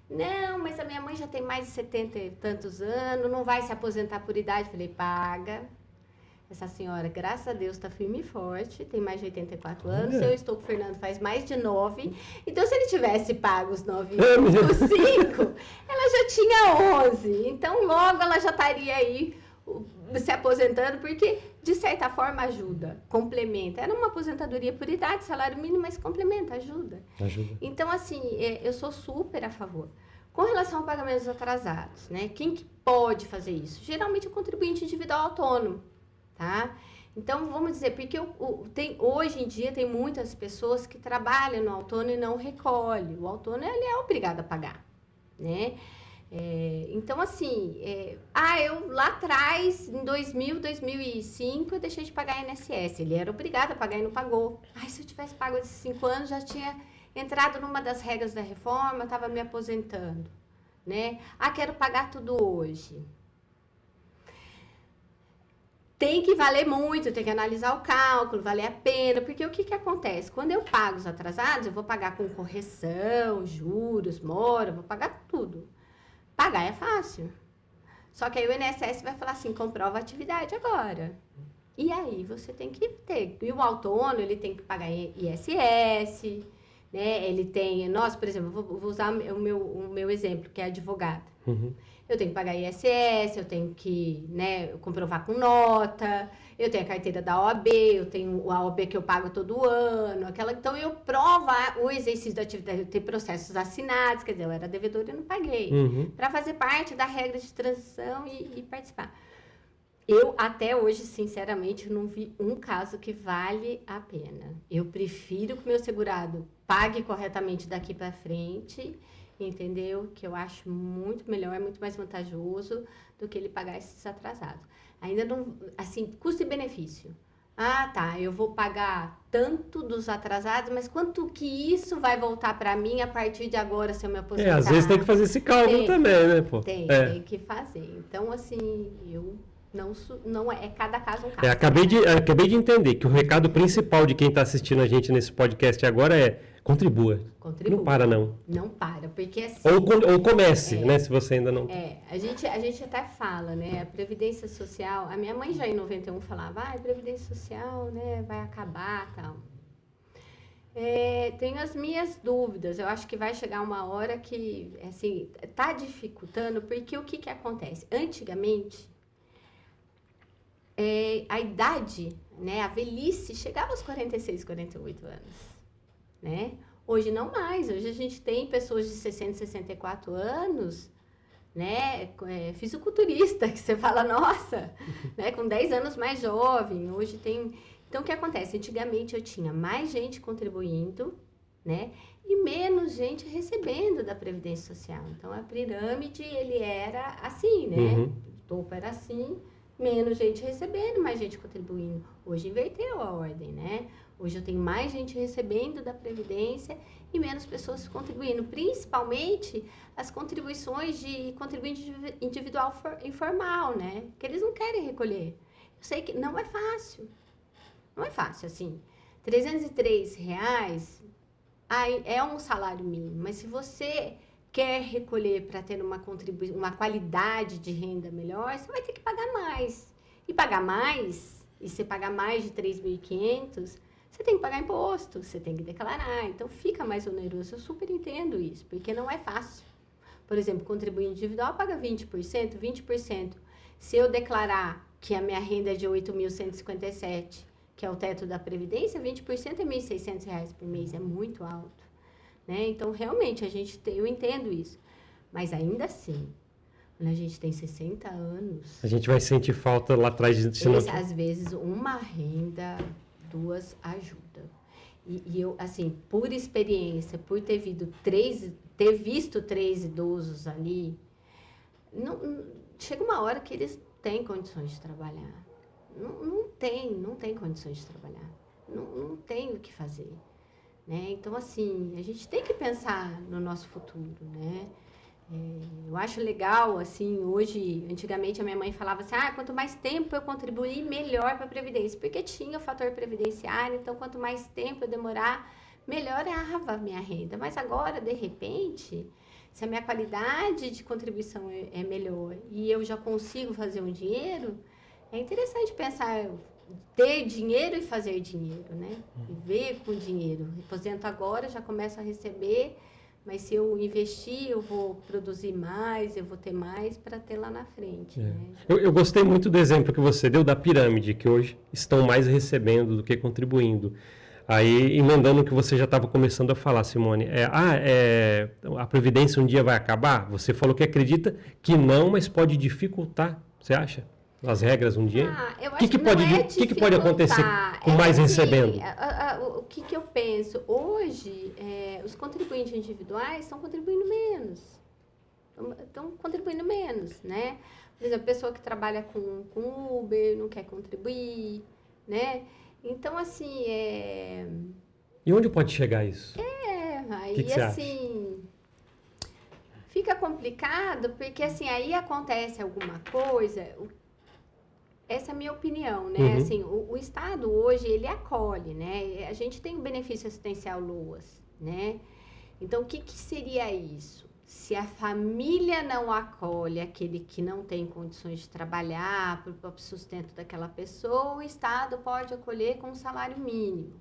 Não, mas a minha mãe já tem mais de 70 e tantos anos, não vai se aposentar por idade. Falei, paga. Essa senhora, graças a Deus, está firme e forte, tem mais de 84 anos. Eu estou com o Fernando faz mais de 9. Então, se ele tivesse pago os 9 por 5, ela já tinha 11. Então, logo ela já estaria aí se aposentando, porque, de certa forma, ajuda, complementa. Era uma aposentadoria por idade, salário mínimo, mas complementa, ajuda. Então, assim, eu sou super a favor. Com relação a pagamentos atrasados, né? Quem que pode fazer isso? Geralmente, o contribuinte individual autônomo. Tá? Então, vamos dizer, porque hoje em dia tem muitas pessoas que trabalham no autônomo e não recolhem. O autônomo, ele é obrigado a pagar, né? Então, assim, eu lá atrás, em 2000, 2005, eu deixei de pagar INSS. Ele era obrigado a pagar e não pagou. Se eu tivesse pago esses 5 anos, já tinha entrado numa das regras da reforma, estava me aposentando, né? Quero pagar tudo hoje. Tem que valer muito, tem que analisar o cálculo, valer a pena, porque o que acontece? Quando eu pago os atrasados, eu vou pagar com correção, juros, mora, vou pagar tudo. Pagar é fácil. Só que aí o INSS vai falar assim, comprova a atividade agora. E aí você tem que ter. E o autônomo, ele tem que pagar ISS, né? Ele tem... Nós, por exemplo, vou usar o meu exemplo, que é advogada. Eu tenho que pagar ISS, eu tenho que, né, comprovar com nota, eu tenho a carteira da OAB, eu tenho a OAB que eu pago todo ano, então eu provo o exercício da atividade, eu tenho processos assinados, quer dizer, eu era devedora e não paguei, para fazer parte da regra de transição e participar. Eu, até hoje, sinceramente, não vi um caso que vale a pena. Eu prefiro que o meu segurado pague corretamente daqui para frente, entendeu? Que eu acho muito melhor, muito mais vantajoso do que ele pagar esses atrasados. Ainda não, assim, custo e benefício. Eu vou pagar tanto dos atrasados, mas quanto que isso vai voltar para mim a partir de agora, se eu me aposentar? Às vezes tem que fazer esse cálculo também, né, pô? Tem que fazer. Então, assim, não é cada caso um caso. Acabei de entender que o recado principal de quem está assistindo a gente nesse podcast agora é contribua. Não para, não. Não para, porque assim... Ou comece, né, se você ainda não... A gente até fala, né, a Previdência Social... A minha mãe já em 91 falava, a Previdência Social, né, vai acabar, tal. Tenho as minhas dúvidas. Eu acho que vai chegar uma hora que, assim, tá dificultando, porque o que acontece? Antigamente, a idade, né, a velhice chegava aos 46, 48 anos. Né? Hoje não mais, hoje a gente tem pessoas de 60, 64 anos, né? Fisiculturista, que você fala, nossa, né? Com 10 anos mais jovem, hoje tem... Então, o que acontece? Antigamente eu tinha mais gente contribuindo, né? E menos gente recebendo da Previdência Social. Então, a pirâmide, ele era assim, né? O topo era assim, menos gente recebendo, mais gente contribuindo. Hoje inverteu a ordem, né? Hoje eu tenho mais gente recebendo da Previdência e menos pessoas contribuindo, principalmente as contribuições de contribuinte individual informal, né? Que eles não querem recolher. Eu sei que não é fácil. Não é fácil, assim. R$303 é um salário mínimo, mas se você quer recolher para ter uma qualidade de renda melhor, você vai ter que pagar mais. E pagar mais, e você pagar mais de 3.500, você tem que pagar imposto, você tem que declarar. Então, fica mais oneroso. Eu super entendo isso, porque não é fácil. Por exemplo, contribuinte individual paga 20%, 20%. Se eu declarar que a minha renda é de 8.157, que é o teto da Previdência, 20% é R$1.600 por mês, é muito alto. Né? Então, realmente, eu entendo isso. Mas ainda assim, quando a gente tem 60 anos... A gente vai sentir falta lá atrás de... Às vezes, uma renda, 2 ajuda. E eu, assim, por experiência, por ter visto 3 idosos ali, chega uma hora que eles têm condições de trabalhar. Não tem condições de trabalhar. Não tem o que fazer. Né? Então, assim, a gente tem que pensar no nosso futuro, né? Eu acho legal, assim, hoje, antigamente a minha mãe falava assim, quanto mais tempo eu contribuir, melhor para a Previdência, porque tinha o fator previdenciário, então quanto mais tempo eu demorar, melhorava a minha renda. Mas agora, de repente, se a minha qualidade de contribuição é melhor e eu já consigo fazer um dinheiro, é interessante pensar ter dinheiro e fazer dinheiro, né? Viver com dinheiro. Aposento agora, já começo a receber, mas se eu investir, eu vou produzir mais, eu vou ter mais para ter lá na frente. Né? Eu gostei muito do exemplo que você deu da pirâmide, que hoje estão mais recebendo do que contribuindo. Aí, emendando o que você já estava começando a falar, Simone, a Previdência um dia vai acabar? Você falou que acredita que não, mas pode dificultar, você acha? As regras um dia? Eu O acho que que pode acontecer com mais assim, recebendo? O que eu penso? Hoje, os contribuintes individuais estão contribuindo menos. Estão contribuindo menos, né? Por exemplo, a pessoa que trabalha com Uber não quer contribuir, né? Então, assim, E onde pode chegar isso? aí que você assim... Fica complicado, porque assim, aí acontece alguma coisa... Essa é a minha opinião, né? Uhum. Assim, o Estado hoje, ele acolhe, né? A gente tem o benefício assistencial LOAS, né? Então, o que seria isso? Se a família não acolhe aquele que não tem condições de trabalhar para o próprio sustento daquela pessoa, o Estado pode acolher com um salário mínimo,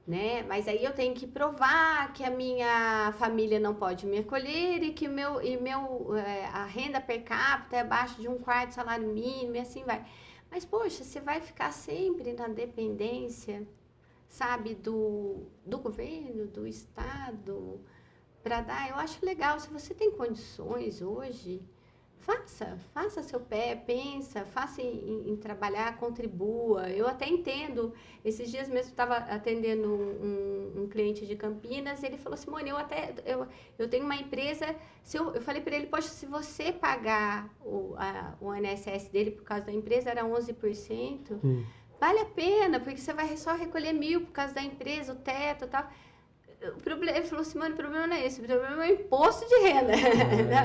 né? Mas aí eu tenho que provar que a minha família não pode me acolher e que a renda per capita é abaixo de 1/4 do salário mínimo e assim vai. Mas, poxa, você vai ficar sempre na dependência, sabe, do governo, do Estado, para dar. Eu acho legal, se você tem condições hoje, faça seu pé, pensa, faça em trabalhar, contribua. Eu até entendo, esses dias mesmo estava atendendo um cliente de Campinas, ele falou, Simone, eu tenho uma empresa, eu falei para ele, poxa, se você pagar o INSS dele por causa da empresa, era 11%, vale a pena, porque você vai só recolher 1.000 por causa da empresa, o teto e tal. Ele falou, Simone, o problema não é esse, o problema é o imposto de renda.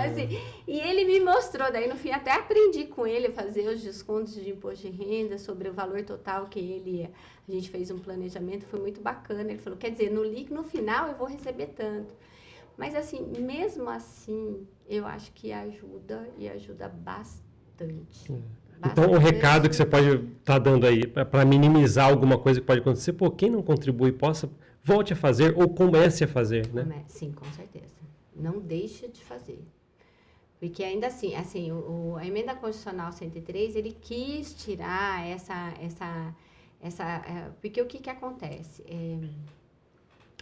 Assim, e ele me mostrou, daí no fim até aprendi com ele a fazer os descontos de imposto de renda sobre o valor total que a gente fez um planejamento, foi muito bacana. Ele falou, quer dizer, no final eu vou receber tanto. Mas assim, mesmo assim, eu acho que ajuda e ajuda bastante. Então, o recado que você pode estar dando aí, para minimizar alguma coisa que pode acontecer, quem não contribui volte a fazer ou comece a fazer, né? Sim, com certeza. Não deixe de fazer. Porque ainda assim a Emenda Constitucional 103, ele quis tirar porque o que acontece?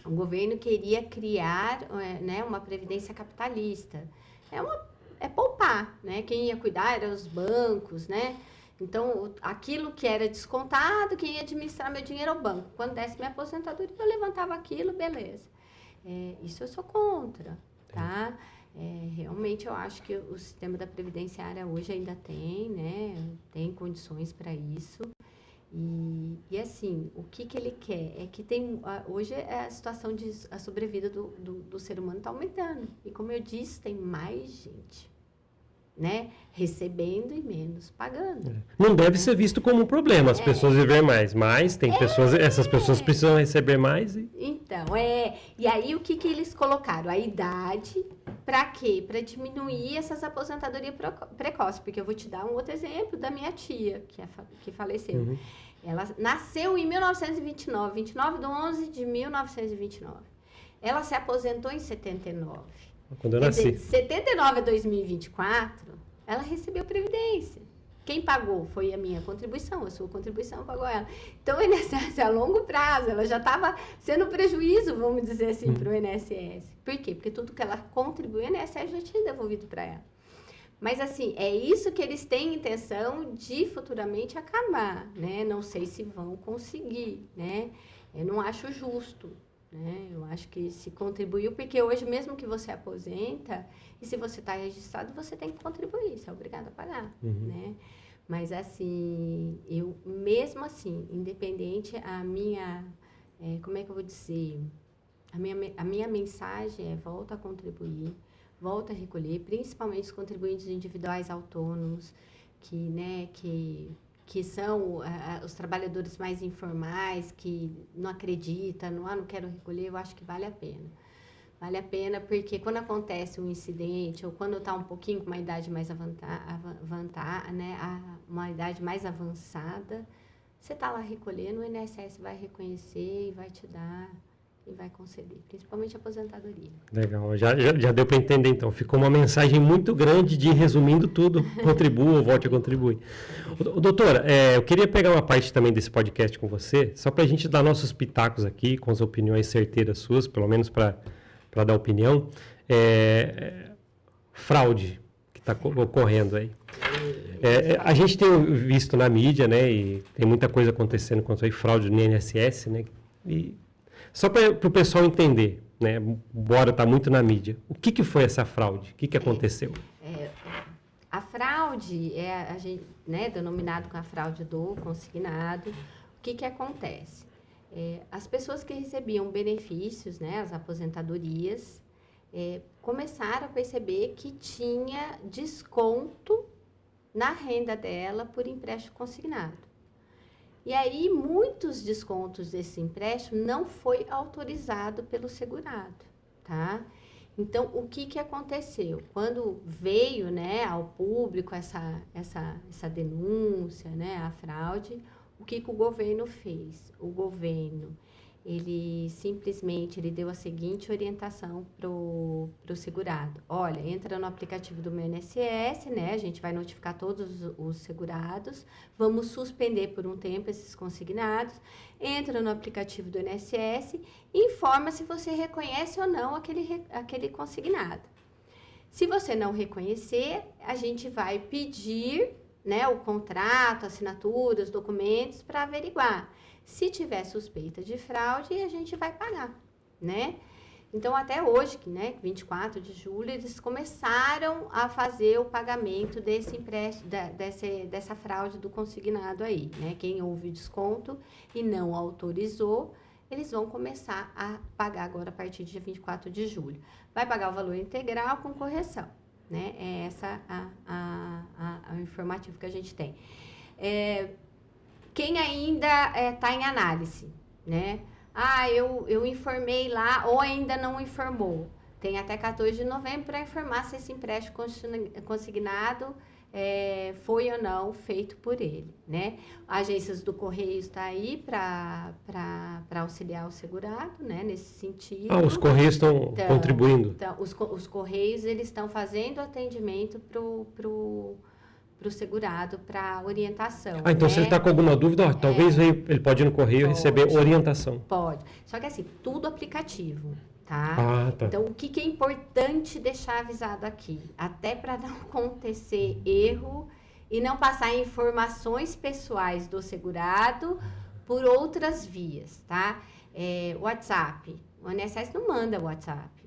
O governo queria criar uma previdência capitalista. É poupar, né? Quem ia cuidar eram os bancos, né? Então, aquilo que era descontado, quem ia administrar meu dinheiro é o banco. Quando desse minha aposentadoria, eu levantava aquilo, beleza. Isso eu sou contra, tá? Realmente, eu acho que o sistema da previdenciária hoje ainda tem, né? Tem condições para isso. E assim, o que ele quer é que hoje a situação a sobrevida do ser humano está aumentando. E como eu disse, tem mais gente, né? Recebendo e menos pagando. Não deve ser visto como um problema as pessoas viverem mais, mas tem essas pessoas precisam receber mais. Então, e aí o que eles colocaram? A idade, para quê? Para diminuir essas aposentadorias precoces, porque eu vou te dar um outro exemplo da minha tia, que faleceu. Uhum. Ela nasceu em 1929, 29/11/1929. Ela se aposentou em 79. Quando eu nasci. De 79 a 2024, ela recebeu previdência. Quem pagou foi a minha contribuição, a sua contribuição pagou ela. Então, o INSS a longo prazo, ela já estava sendo prejuízo, vamos dizer assim, para o INSS. Por quê? Porque tudo que ela contribuiu, o INSS já tinha devolvido para ela. Mas, assim, é isso que eles têm intenção de futuramente acabar, né? Não sei se vão conseguir, né? Eu não acho justo. Né? Eu acho que se contribuiu, porque hoje, mesmo que você aposenta, e se você está registrado, você tem que contribuir, você é obrigado a pagar, né? Mas, assim, mesmo assim, independente, como é que eu vou dizer? A minha mensagem é: volta a contribuir, volta a recolher, principalmente os contribuintes individuais autônomos, que são os trabalhadores mais informais, que não acreditam, não quero recolher, eu acho que vale a pena. Vale a pena porque quando acontece um incidente ou quando está um pouquinho com uma idade mais uma idade mais avançada, você está lá recolhendo, o INSS vai reconhecer e vai te dar e vai conceder, principalmente a aposentadoria. Legal, já deu para entender então. Ficou uma mensagem muito grande de resumindo tudo, contribua ou volte a contribuir. Doutora, eu queria pegar uma parte também desse podcast com você, só para a gente dar nossos pitacos aqui, com as opiniões certeiras suas, pelo menos para dar opinião. Fraude que está ocorrendo aí. A gente tem visto na mídia, né, e tem muita coisa acontecendo quanto a fraude no INSS, né, e só para o pessoal entender, né, embora está muito na mídia, o que foi essa fraude? O que aconteceu? A fraude a gente, né, denominado com a fraude do consignado. O que acontece? As pessoas que recebiam benefícios, né, as aposentadorias, começaram a perceber que tinha desconto na renda dela por empréstimo consignado. E aí, muitos descontos desse empréstimo não foi autorizado pelo segurado, tá? Então, o que aconteceu? Quando veio, né, ao público essa denúncia, né, a fraude, o que o governo fez? O governo, ele simplesmente deu a seguinte orientação pro segurado. Olha, entra no aplicativo do meu INSS, né? A gente vai notificar todos os segurados, vamos suspender por um tempo esses consignados, entra no aplicativo do INSS e informa se você reconhece ou não aquele consignado. Se você não reconhecer, a gente vai pedir, né, o contrato, a assinatura, os documentos para averiguar. Se tiver suspeita de fraude, a gente vai pagar, né? Então, até hoje, né, 24 de julho, eles começaram a fazer o pagamento desse empréstimo, dessa fraude do consignado aí, né? Quem houve desconto e não autorizou, eles vão começar a pagar agora a partir do dia 24 de julho. Vai pagar o valor integral com correção, né? É essa o informativo que a gente tem. Quem ainda está em análise, né? Eu informei lá ou ainda não informou. Tem até 14 de novembro para informar se esse empréstimo consignado foi ou não feito por ele, né? Agências do Correio está aí para auxiliar o segurado, né? Nesse sentido. Os Correios estão contribuindo? Então, os Correios, eles estão fazendo atendimento pro segurado, para orientação. Então, né? Se ele está com alguma dúvida, talvez ele pode ir no Correio receber orientação. Pode. Só que assim, tudo aplicativo, tá? Tá. Então, o que é importante deixar avisado aqui? Até para não acontecer erro e não passar informações pessoais do segurado por outras vias, tá? WhatsApp. O INSS não manda WhatsApp.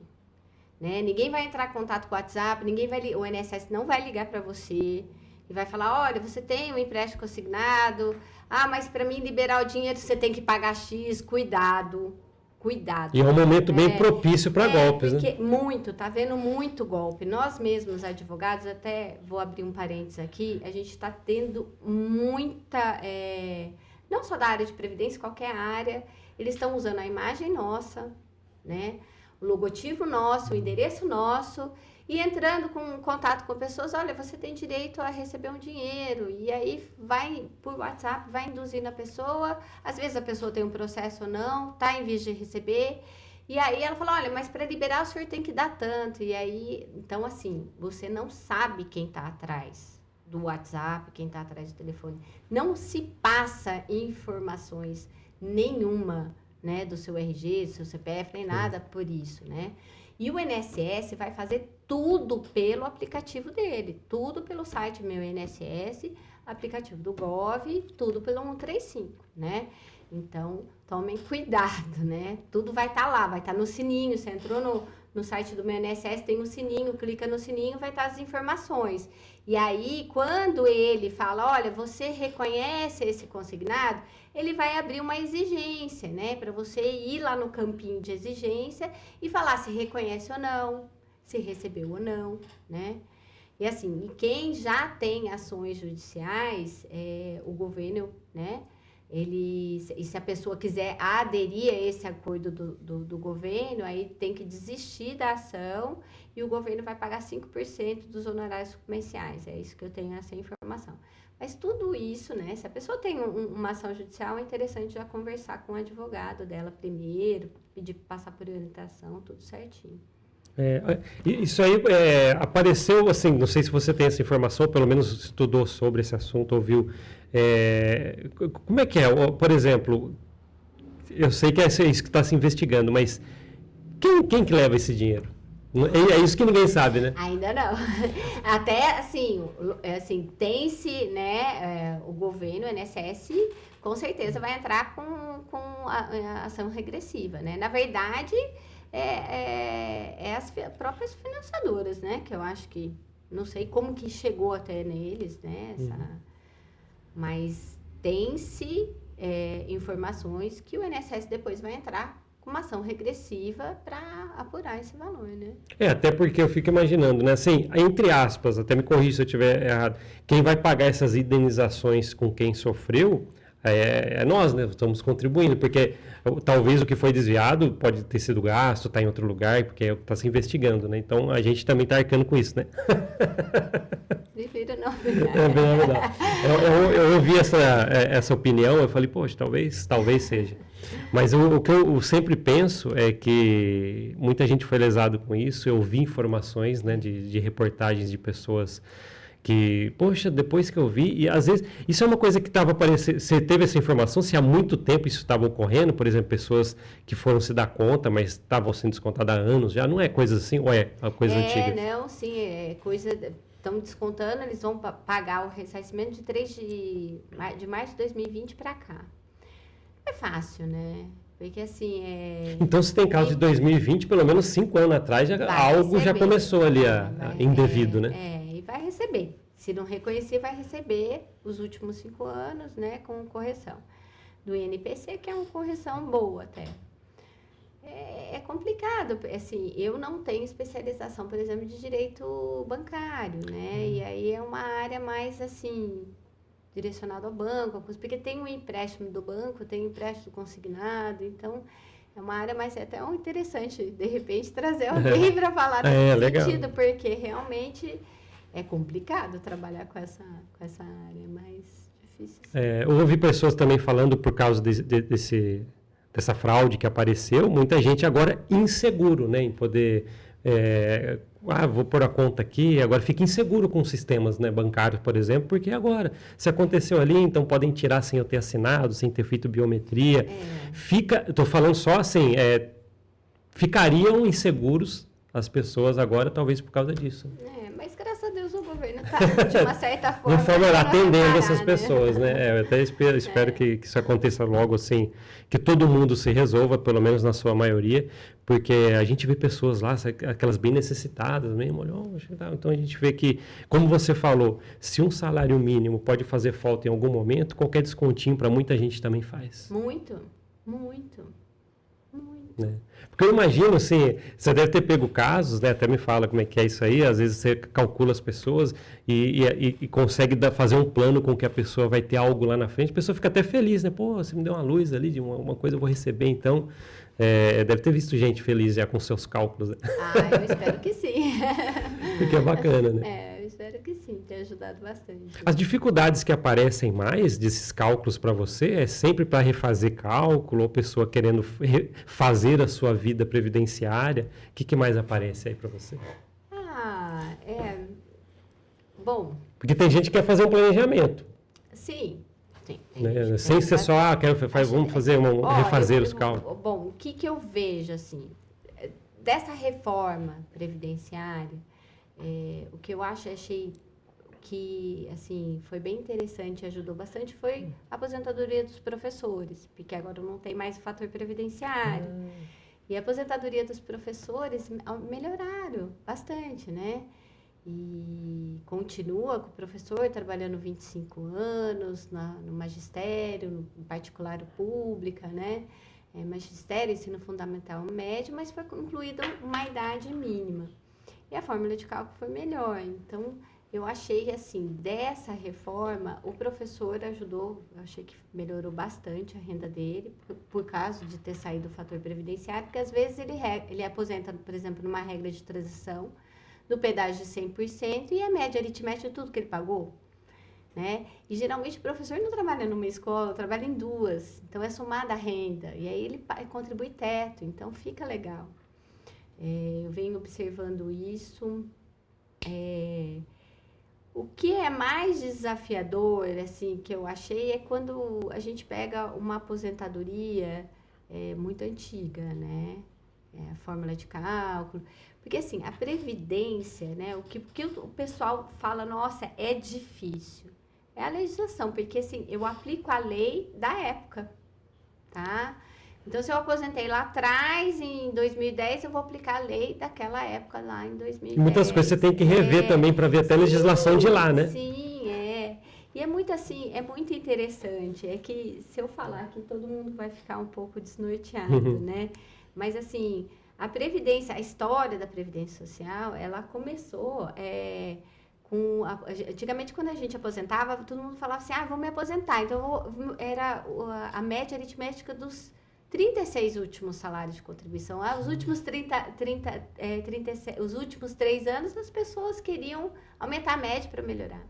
Né? Ninguém vai entrar em contato com o WhatsApp, o INSS não vai ligar para você e vai falar, olha, você tem um empréstimo consignado, mas para mim liberar o dinheiro você tem que pagar X, cuidado. E é um momento bem propício para golpes, porque né? Tá vendo muito golpe. Nós mesmos, advogados, até vou abrir um parênteses aqui, a gente está tendo muita, não só da área de previdência, qualquer área, eles estão usando a imagem nossa, né? O logotipo nosso, o endereço nosso, e entrando com contato com pessoas, olha, você tem direito a receber um dinheiro, e aí vai por WhatsApp, vai induzindo a pessoa, às vezes a pessoa tem um processo ou não, está em vias de receber, e aí ela fala, olha, mas para liberar o senhor tem que dar tanto, e aí, então assim, você não sabe quem está atrás do WhatsApp, quem está atrás do telefone, não se passa informações nenhuma, né, do seu RG, do seu CPF, nem nada por isso, né? E o INSS vai fazer tudo pelo aplicativo dele, tudo pelo site Meu INSS, aplicativo do Gov, tudo pelo 135, né? Então, tomem cuidado, né? Tudo vai estar lá, vai estar no sininho, você entrou no site do Meu INSS, tem um sininho, clica no sininho, vai estar as informações. E aí, quando ele fala, olha, você reconhece esse consignado, ele vai abrir uma exigência, né? Para você ir lá no campinho de exigência e falar se reconhece ou não, se recebeu ou não, né? E assim, e quem já tem ações judiciais, o governo, né? E se a pessoa quiser aderir a esse acordo do governo, aí tem que desistir da ação e o governo vai pagar 5% dos honorários comerciais. É isso que eu tenho essa informação. Mas tudo isso, né? Se a pessoa tem uma ação judicial, é interessante já conversar com o advogado dela primeiro, pedir para passar por orientação, tudo certinho. Isso aí apareceu, assim, não sei se você tem essa informação, pelo menos estudou sobre esse assunto, ouviu. Como é que é? Por exemplo, eu sei que é isso que está se investigando, mas quem que leva esse dinheiro? É isso que ninguém sabe, né? Ainda não. Até, assim tem-se, né, o governo, o INSS, com certeza vai entrar com a ação regressiva, né? Na verdade, as próprias financiadoras, né? Que eu acho que, não sei como que chegou até neles, né? Mas tem-se informações que o INSS depois vai entrar com uma ação regressiva para apurar esse valor, né? Até porque eu fico imaginando, né? Assim, entre aspas, até me corrija se eu estiver errado, quem vai pagar essas indenizações com quem sofreu é nós, né? Estamos contribuindo, porque talvez o que foi desviado pode ter sido gasto, está em outro lugar, porque está se investigando, né? Então a gente também está arcando com isso, né? Prefiro não. É verdade. Eu ouvi essa opinião, eu falei, poxa, talvez seja. Mas o que eu sempre penso é que muita gente foi lesado com isso. Eu vi informações, né, de reportagens de pessoas que, poxa, depois que eu vi, e às vezes, isso é uma coisa que estava aparecendo, você teve essa informação, se há muito tempo isso estava ocorrendo, por exemplo, pessoas que foram se dar conta, mas estavam sendo descontadas há anos, já não é coisa assim, ou é uma coisa antiga? Não, sim, coisa, estão descontando, eles vão pagar o ressarcimento de março de 2020 para cá. É fácil, né? Porque assim, Então, se tem caso de 2020, pelo menos 5 anos atrás, algo já começou ali indevido, né? E vai receber. Se não reconhecer, vai receber os últimos 5 anos, né? Com correção. Do INPC, que é uma correção boa até. É complicado, assim, eu não tenho especialização, por exemplo, de direito bancário, né? E aí é uma área mais, assim, direcionado ao banco, porque tem um empréstimo do banco, tem um empréstimo consignado, então é uma área mais até interessante, de repente, trazer alguém para falar nesse sentido, porque realmente é complicado trabalhar com essa área, é mais difícil. Eu ouvi pessoas também falando por causa dessa fraude que apareceu, muita gente agora inseguro, né, em poder... vou pôr a conta aqui, agora fica inseguro com sistemas, né, bancários, por exemplo, porque agora, se aconteceu ali, então podem tirar sem eu ter assinado, sem ter feito biometria. Estou falando só assim, ficariam inseguros as pessoas agora, talvez por causa disso. Mas graças a Deus o governo está, de uma certa forma... De forma atendendo essas pessoas, né? Eu até espero que isso aconteça logo, assim, que todo mundo se resolva, pelo menos na sua maioria, porque a gente vê pessoas lá, aquelas bem necessitadas mesmo, então a gente vê que, como você falou, se um salário mínimo pode fazer falta em algum momento, qualquer descontinho para muita gente também faz. Muito. Né? Porque eu imagino, assim, você deve ter pego casos, né? Até me fala como é que é isso aí, às vezes você calcula as pessoas e consegue fazer um plano com que a pessoa vai ter algo lá na frente, a pessoa fica até feliz, né? Pô, você me deu uma luz ali de uma coisa eu vou receber, então... deve ter visto gente feliz já com seus cálculos. Né? Eu espero que sim. Porque é bacana, né? Eu espero que sim, tem ajudado bastante. As dificuldades que aparecem mais desses cálculos para você é sempre para refazer cálculo ou pessoa querendo fazer a sua vida previdenciária? O que mais aparece aí para você? Bom... Porque tem gente que quer fazer um planejamento. Sim. Né? Sem ser só, vamos fazer refazer os cálculos. Bom, o que eu vejo, assim, dessa reforma previdenciária, o que eu achei que, assim, foi bem interessante e ajudou bastante foi a aposentadoria dos professores, porque agora não tem mais o fator previdenciário. E a aposentadoria dos professores melhoraram bastante, né? E continua com o professor trabalhando 25 anos no magistério, no particular ou pública, né? Magistério, ensino fundamental médio, mas foi incluída uma idade mínima. e a fórmula de cálculo foi melhor. Então, eu achei, assim, dessa reforma, o professor ajudou, eu achei que melhorou bastante a renda dele, por causa de ter saído o fator previdenciário, porque às vezes ele aposenta, por exemplo, numa regra de transição, do pedágio de 100% e a média aritmética de tudo que ele pagou, né? E geralmente o professor não trabalha numa escola, trabalha em duas, então é somada a renda, e aí ele contribui teto, então fica legal. Eu venho observando isso. O que é mais desafiador, assim, que eu achei, é quando a gente pega uma aposentadoria muito antiga, né? A fórmula de cálculo. Porque, assim, a previdência, né? O que o pessoal fala, nossa, é difícil. É a legislação, porque, assim, eu aplico a lei da época, tá? Então, se eu aposentei lá atrás, em 2010, eu vou aplicar a lei daquela época lá em 2010. E muitas coisas você tem que rever também para ver até a legislação de lá, né? Sim, é. E é muito assim, é muito interessante. É que se eu falar aqui, todo mundo vai ficar um pouco desnorteado, né? Mas assim, a Previdência, a história da Previdência Social, ela começou antigamente, quando a gente aposentava, todo mundo falava assim, vou me aposentar. Então, era a média aritmética dos 36 últimos salários de contribuição. Os últimos 36, os últimos 3 anos, as pessoas queriam aumentar a média para melhorar.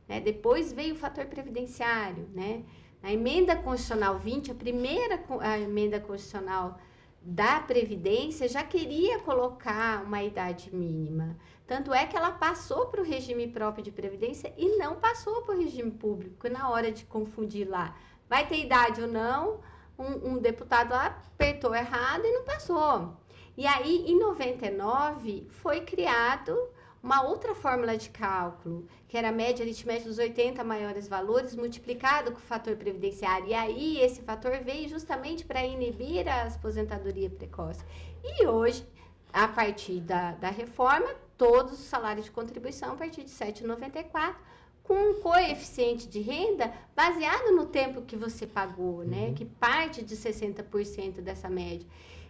Né? Depois veio o fator previdenciário, né? A emenda constitucional 20, a primeira emenda constitucional da Previdência, já queria colocar uma idade mínima. Tanto é que ela passou para o regime próprio de Previdência e não passou para o regime público. Na hora de confundir lá, vai ter idade ou não, um deputado lá apertou errado e não passou. E aí, em 99, foi criado uma outra fórmula de cálculo, que era a média aritmética dos 80 maiores valores, multiplicado com o fator previdenciário. E aí, esse fator veio justamente para inibir a aposentadoria precoce. E hoje, a partir da reforma, todos os salários de contribuição, a partir de R$ 7,94, com um coeficiente de renda baseado no tempo que você pagou, né? Que parte de 60% dessa média.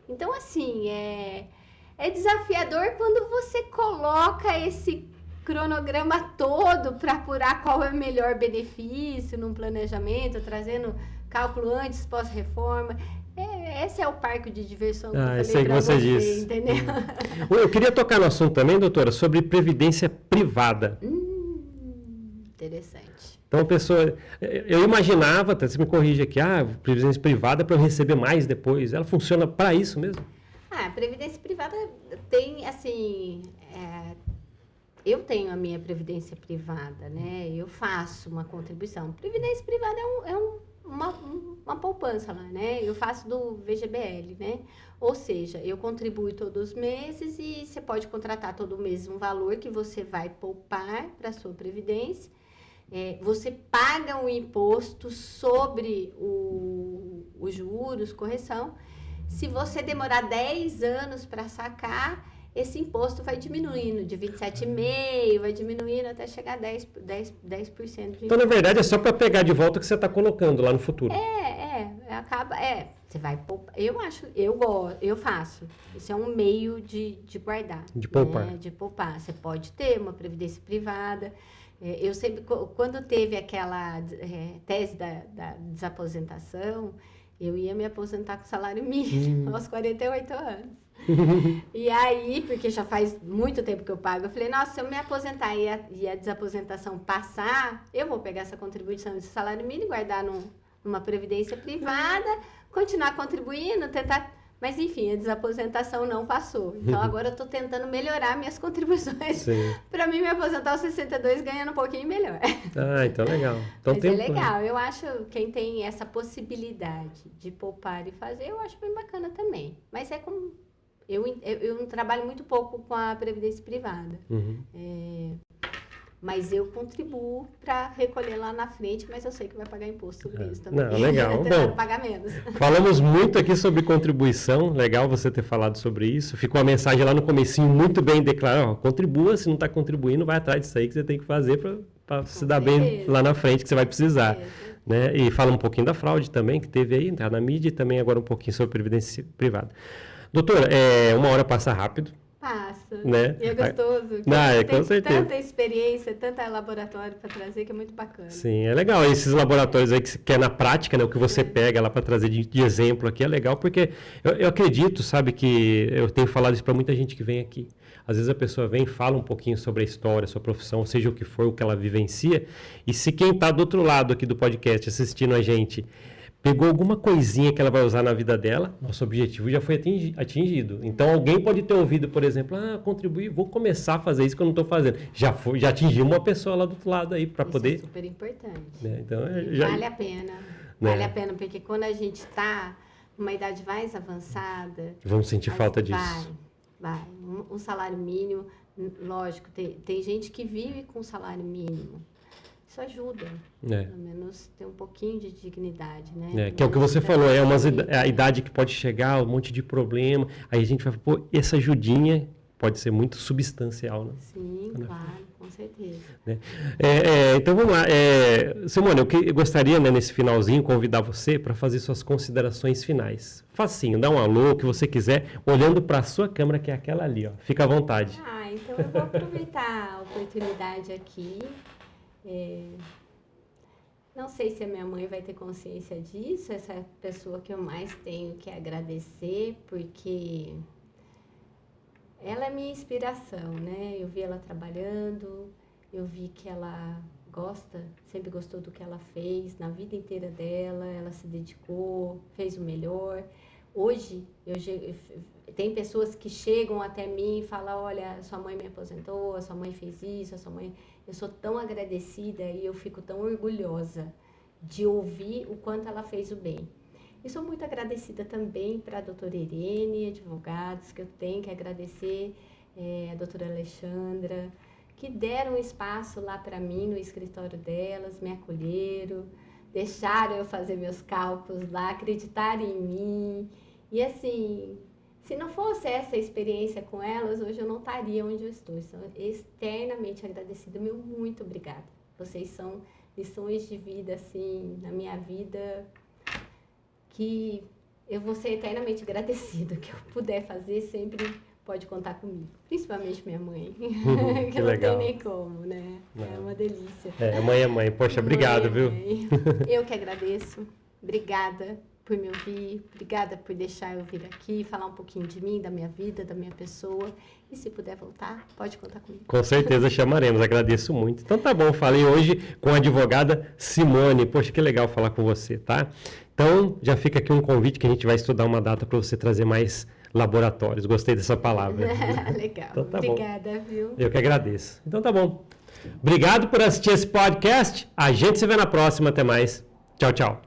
Então, assim, é desafiador quando você coloca esse cronograma todo para apurar qual é o melhor benefício num planejamento, trazendo cálculo antes, pós-reforma. Esse é o parque de diversão que eu falei para você, disse. Entendeu? Eu queria tocar no assunto também, doutora, sobre previdência privada. Interessante. Então, pessoa, eu imaginava, você me corrige aqui, previdência privada para eu receber mais depois. Ela funciona para isso mesmo? A previdência privada tem, assim, eu tenho a minha previdência privada, né? Eu faço uma contribuição. Previdência privada é uma poupança lá, né? Eu faço do VGBL, né? Ou seja, eu contribuo todos os meses e você pode contratar todo mês um valor que você vai poupar para a sua previdência. Você paga um imposto sobre os juros, correção. Se você demorar 10 anos para sacar, esse imposto vai diminuindo de 27,5%, vai diminuindo até chegar a 10% de Então, na verdade, é só para pegar de volta o que você está colocando lá no futuro. Você vai poupar. Eu faço. Isso é um meio de guardar. De poupar. Né? De poupar. Você pode ter uma previdência privada. Eu sempre, quando teve aquela tese da desaposentação, eu ia me aposentar com salário mínimo aos 48 anos. E aí, porque já faz muito tempo que eu pago, eu falei, nossa, se eu me aposentar e a desaposentação passar, eu vou pegar essa contribuição desse salário mínimo e guardar numa previdência privada, continuar contribuindo, tentar... Mas, enfim, a desaposentação não passou. Então, agora eu estou tentando melhorar minhas contribuições para mim me aposentar aos 62 ganhando um pouquinho melhor. Então legal. Então, mas é legal. Eu acho quem tem essa possibilidade de poupar e fazer, eu acho bem bacana também. Mas é como... Eu trabalho muito pouco com a previdência privada. Mas eu contribuo para recolher lá na frente, mas eu sei que vai pagar imposto sobre isso também. Não, legal. Bom, pagar menos. Falamos muito aqui sobre contribuição, legal você ter falado sobre isso. Ficou a mensagem lá no comecinho muito bem declarada, contribua, se não está contribuindo, vai atrás disso aí que você tem que fazer para se dar bem lá na frente, que você vai precisar. Né? E fala um pouquinho da fraude também, que teve aí, tá na mídia, e também agora um pouquinho sobre previdência privada. Doutora, 1 hora passa rápido. Passa. Né? E é gostoso. Com certeza. Tanta experiência, tanta laboratório para trazer que é muito bacana. Sim, é legal. Esses laboratórios aí que é na prática, né? O que você pega lá para trazer de exemplo aqui é legal, porque eu acredito, sabe, que eu tenho falado isso para muita gente que vem aqui. Às vezes a pessoa vem e fala um pouquinho sobre a história, sua profissão, seja o que for, o que ela vivencia. E se quem está do outro lado aqui do podcast assistindo a gente pegou alguma coisinha que ela vai usar na vida dela, nosso objetivo já foi atingido. Então, alguém pode ter ouvido, por exemplo, contribuir, vou começar a fazer isso que eu não estou fazendo. Já atingiu uma pessoa lá do outro lado aí para poder... Isso é super importante. Né? Então, vale a pena. Né? Vale a pena, porque quando a gente está numa idade mais avançada... Vamos sentir falta disso. Vai. Um salário mínimo, lógico, tem gente que vive com salário mínimo. Isso ajuda, pelo menos ter um pouquinho de dignidade, né? Que é o que você falou, é a idade que pode chegar, um monte de problema, aí a gente vai, essa ajudinha pode ser muito substancial, né? Sim, claro, com certeza. Né? Então vamos lá, Simone, eu gostaria, né, nesse finalzinho, convidar você para fazer suas considerações finais. Facinho, dá um alô, o que você quiser, olhando para a sua câmera, que é aquela ali, ó. Fica à vontade. Então eu vou aproveitar a oportunidade aqui. Não sei se a minha mãe vai ter consciência disso, essa é a pessoa que eu mais tenho que agradecer, porque ela é minha inspiração, né? Eu vi ela trabalhando, eu vi que ela sempre gostou do que ela fez, na vida inteira dela, ela se dedicou, fez o melhor. Hoje, tem pessoas que chegam até mim e falam, olha, sua mãe me aposentou, a sua mãe fez isso, a sua mãe... Eu sou tão agradecida e eu fico tão orgulhosa de ouvir o quanto ela fez o bem. E sou muito agradecida também para a doutora Irene, advogados, que eu tenho que agradecer, a doutora Alexandra, que deram espaço lá para mim no escritório delas, me acolheram, deixaram eu fazer meus cálculos lá, acreditaram em mim. E assim, se não fosse essa experiência com elas, hoje eu não estaria onde eu estou. Estou eternamente agradecida. Meu muito obrigada. Vocês são lições de vida, assim, na minha vida, que eu vou ser eternamente agradecida. O que eu puder fazer, sempre pode contar comigo. Principalmente minha mãe, que não tem nem como, né? É uma delícia. Mãe é mãe. Poxa, obrigado, viu? Eu que agradeço. Obrigada por me ouvir, obrigada por deixar eu vir aqui, falar um pouquinho de mim, da minha vida, da minha pessoa. E se puder voltar, pode contar comigo. Com certeza chamaremos, agradeço muito. Então tá bom, falei hoje com a advogada Simone. Poxa, que legal falar com você, tá? Então já fica aqui um convite que a gente vai estudar uma data para você trazer mais laboratórios. Gostei dessa palavra. Legal, então, tá obrigada, bom. Viu? Eu que agradeço. Então tá bom. Obrigado por assistir esse podcast. A gente se vê na próxima. Até mais. Tchau, tchau.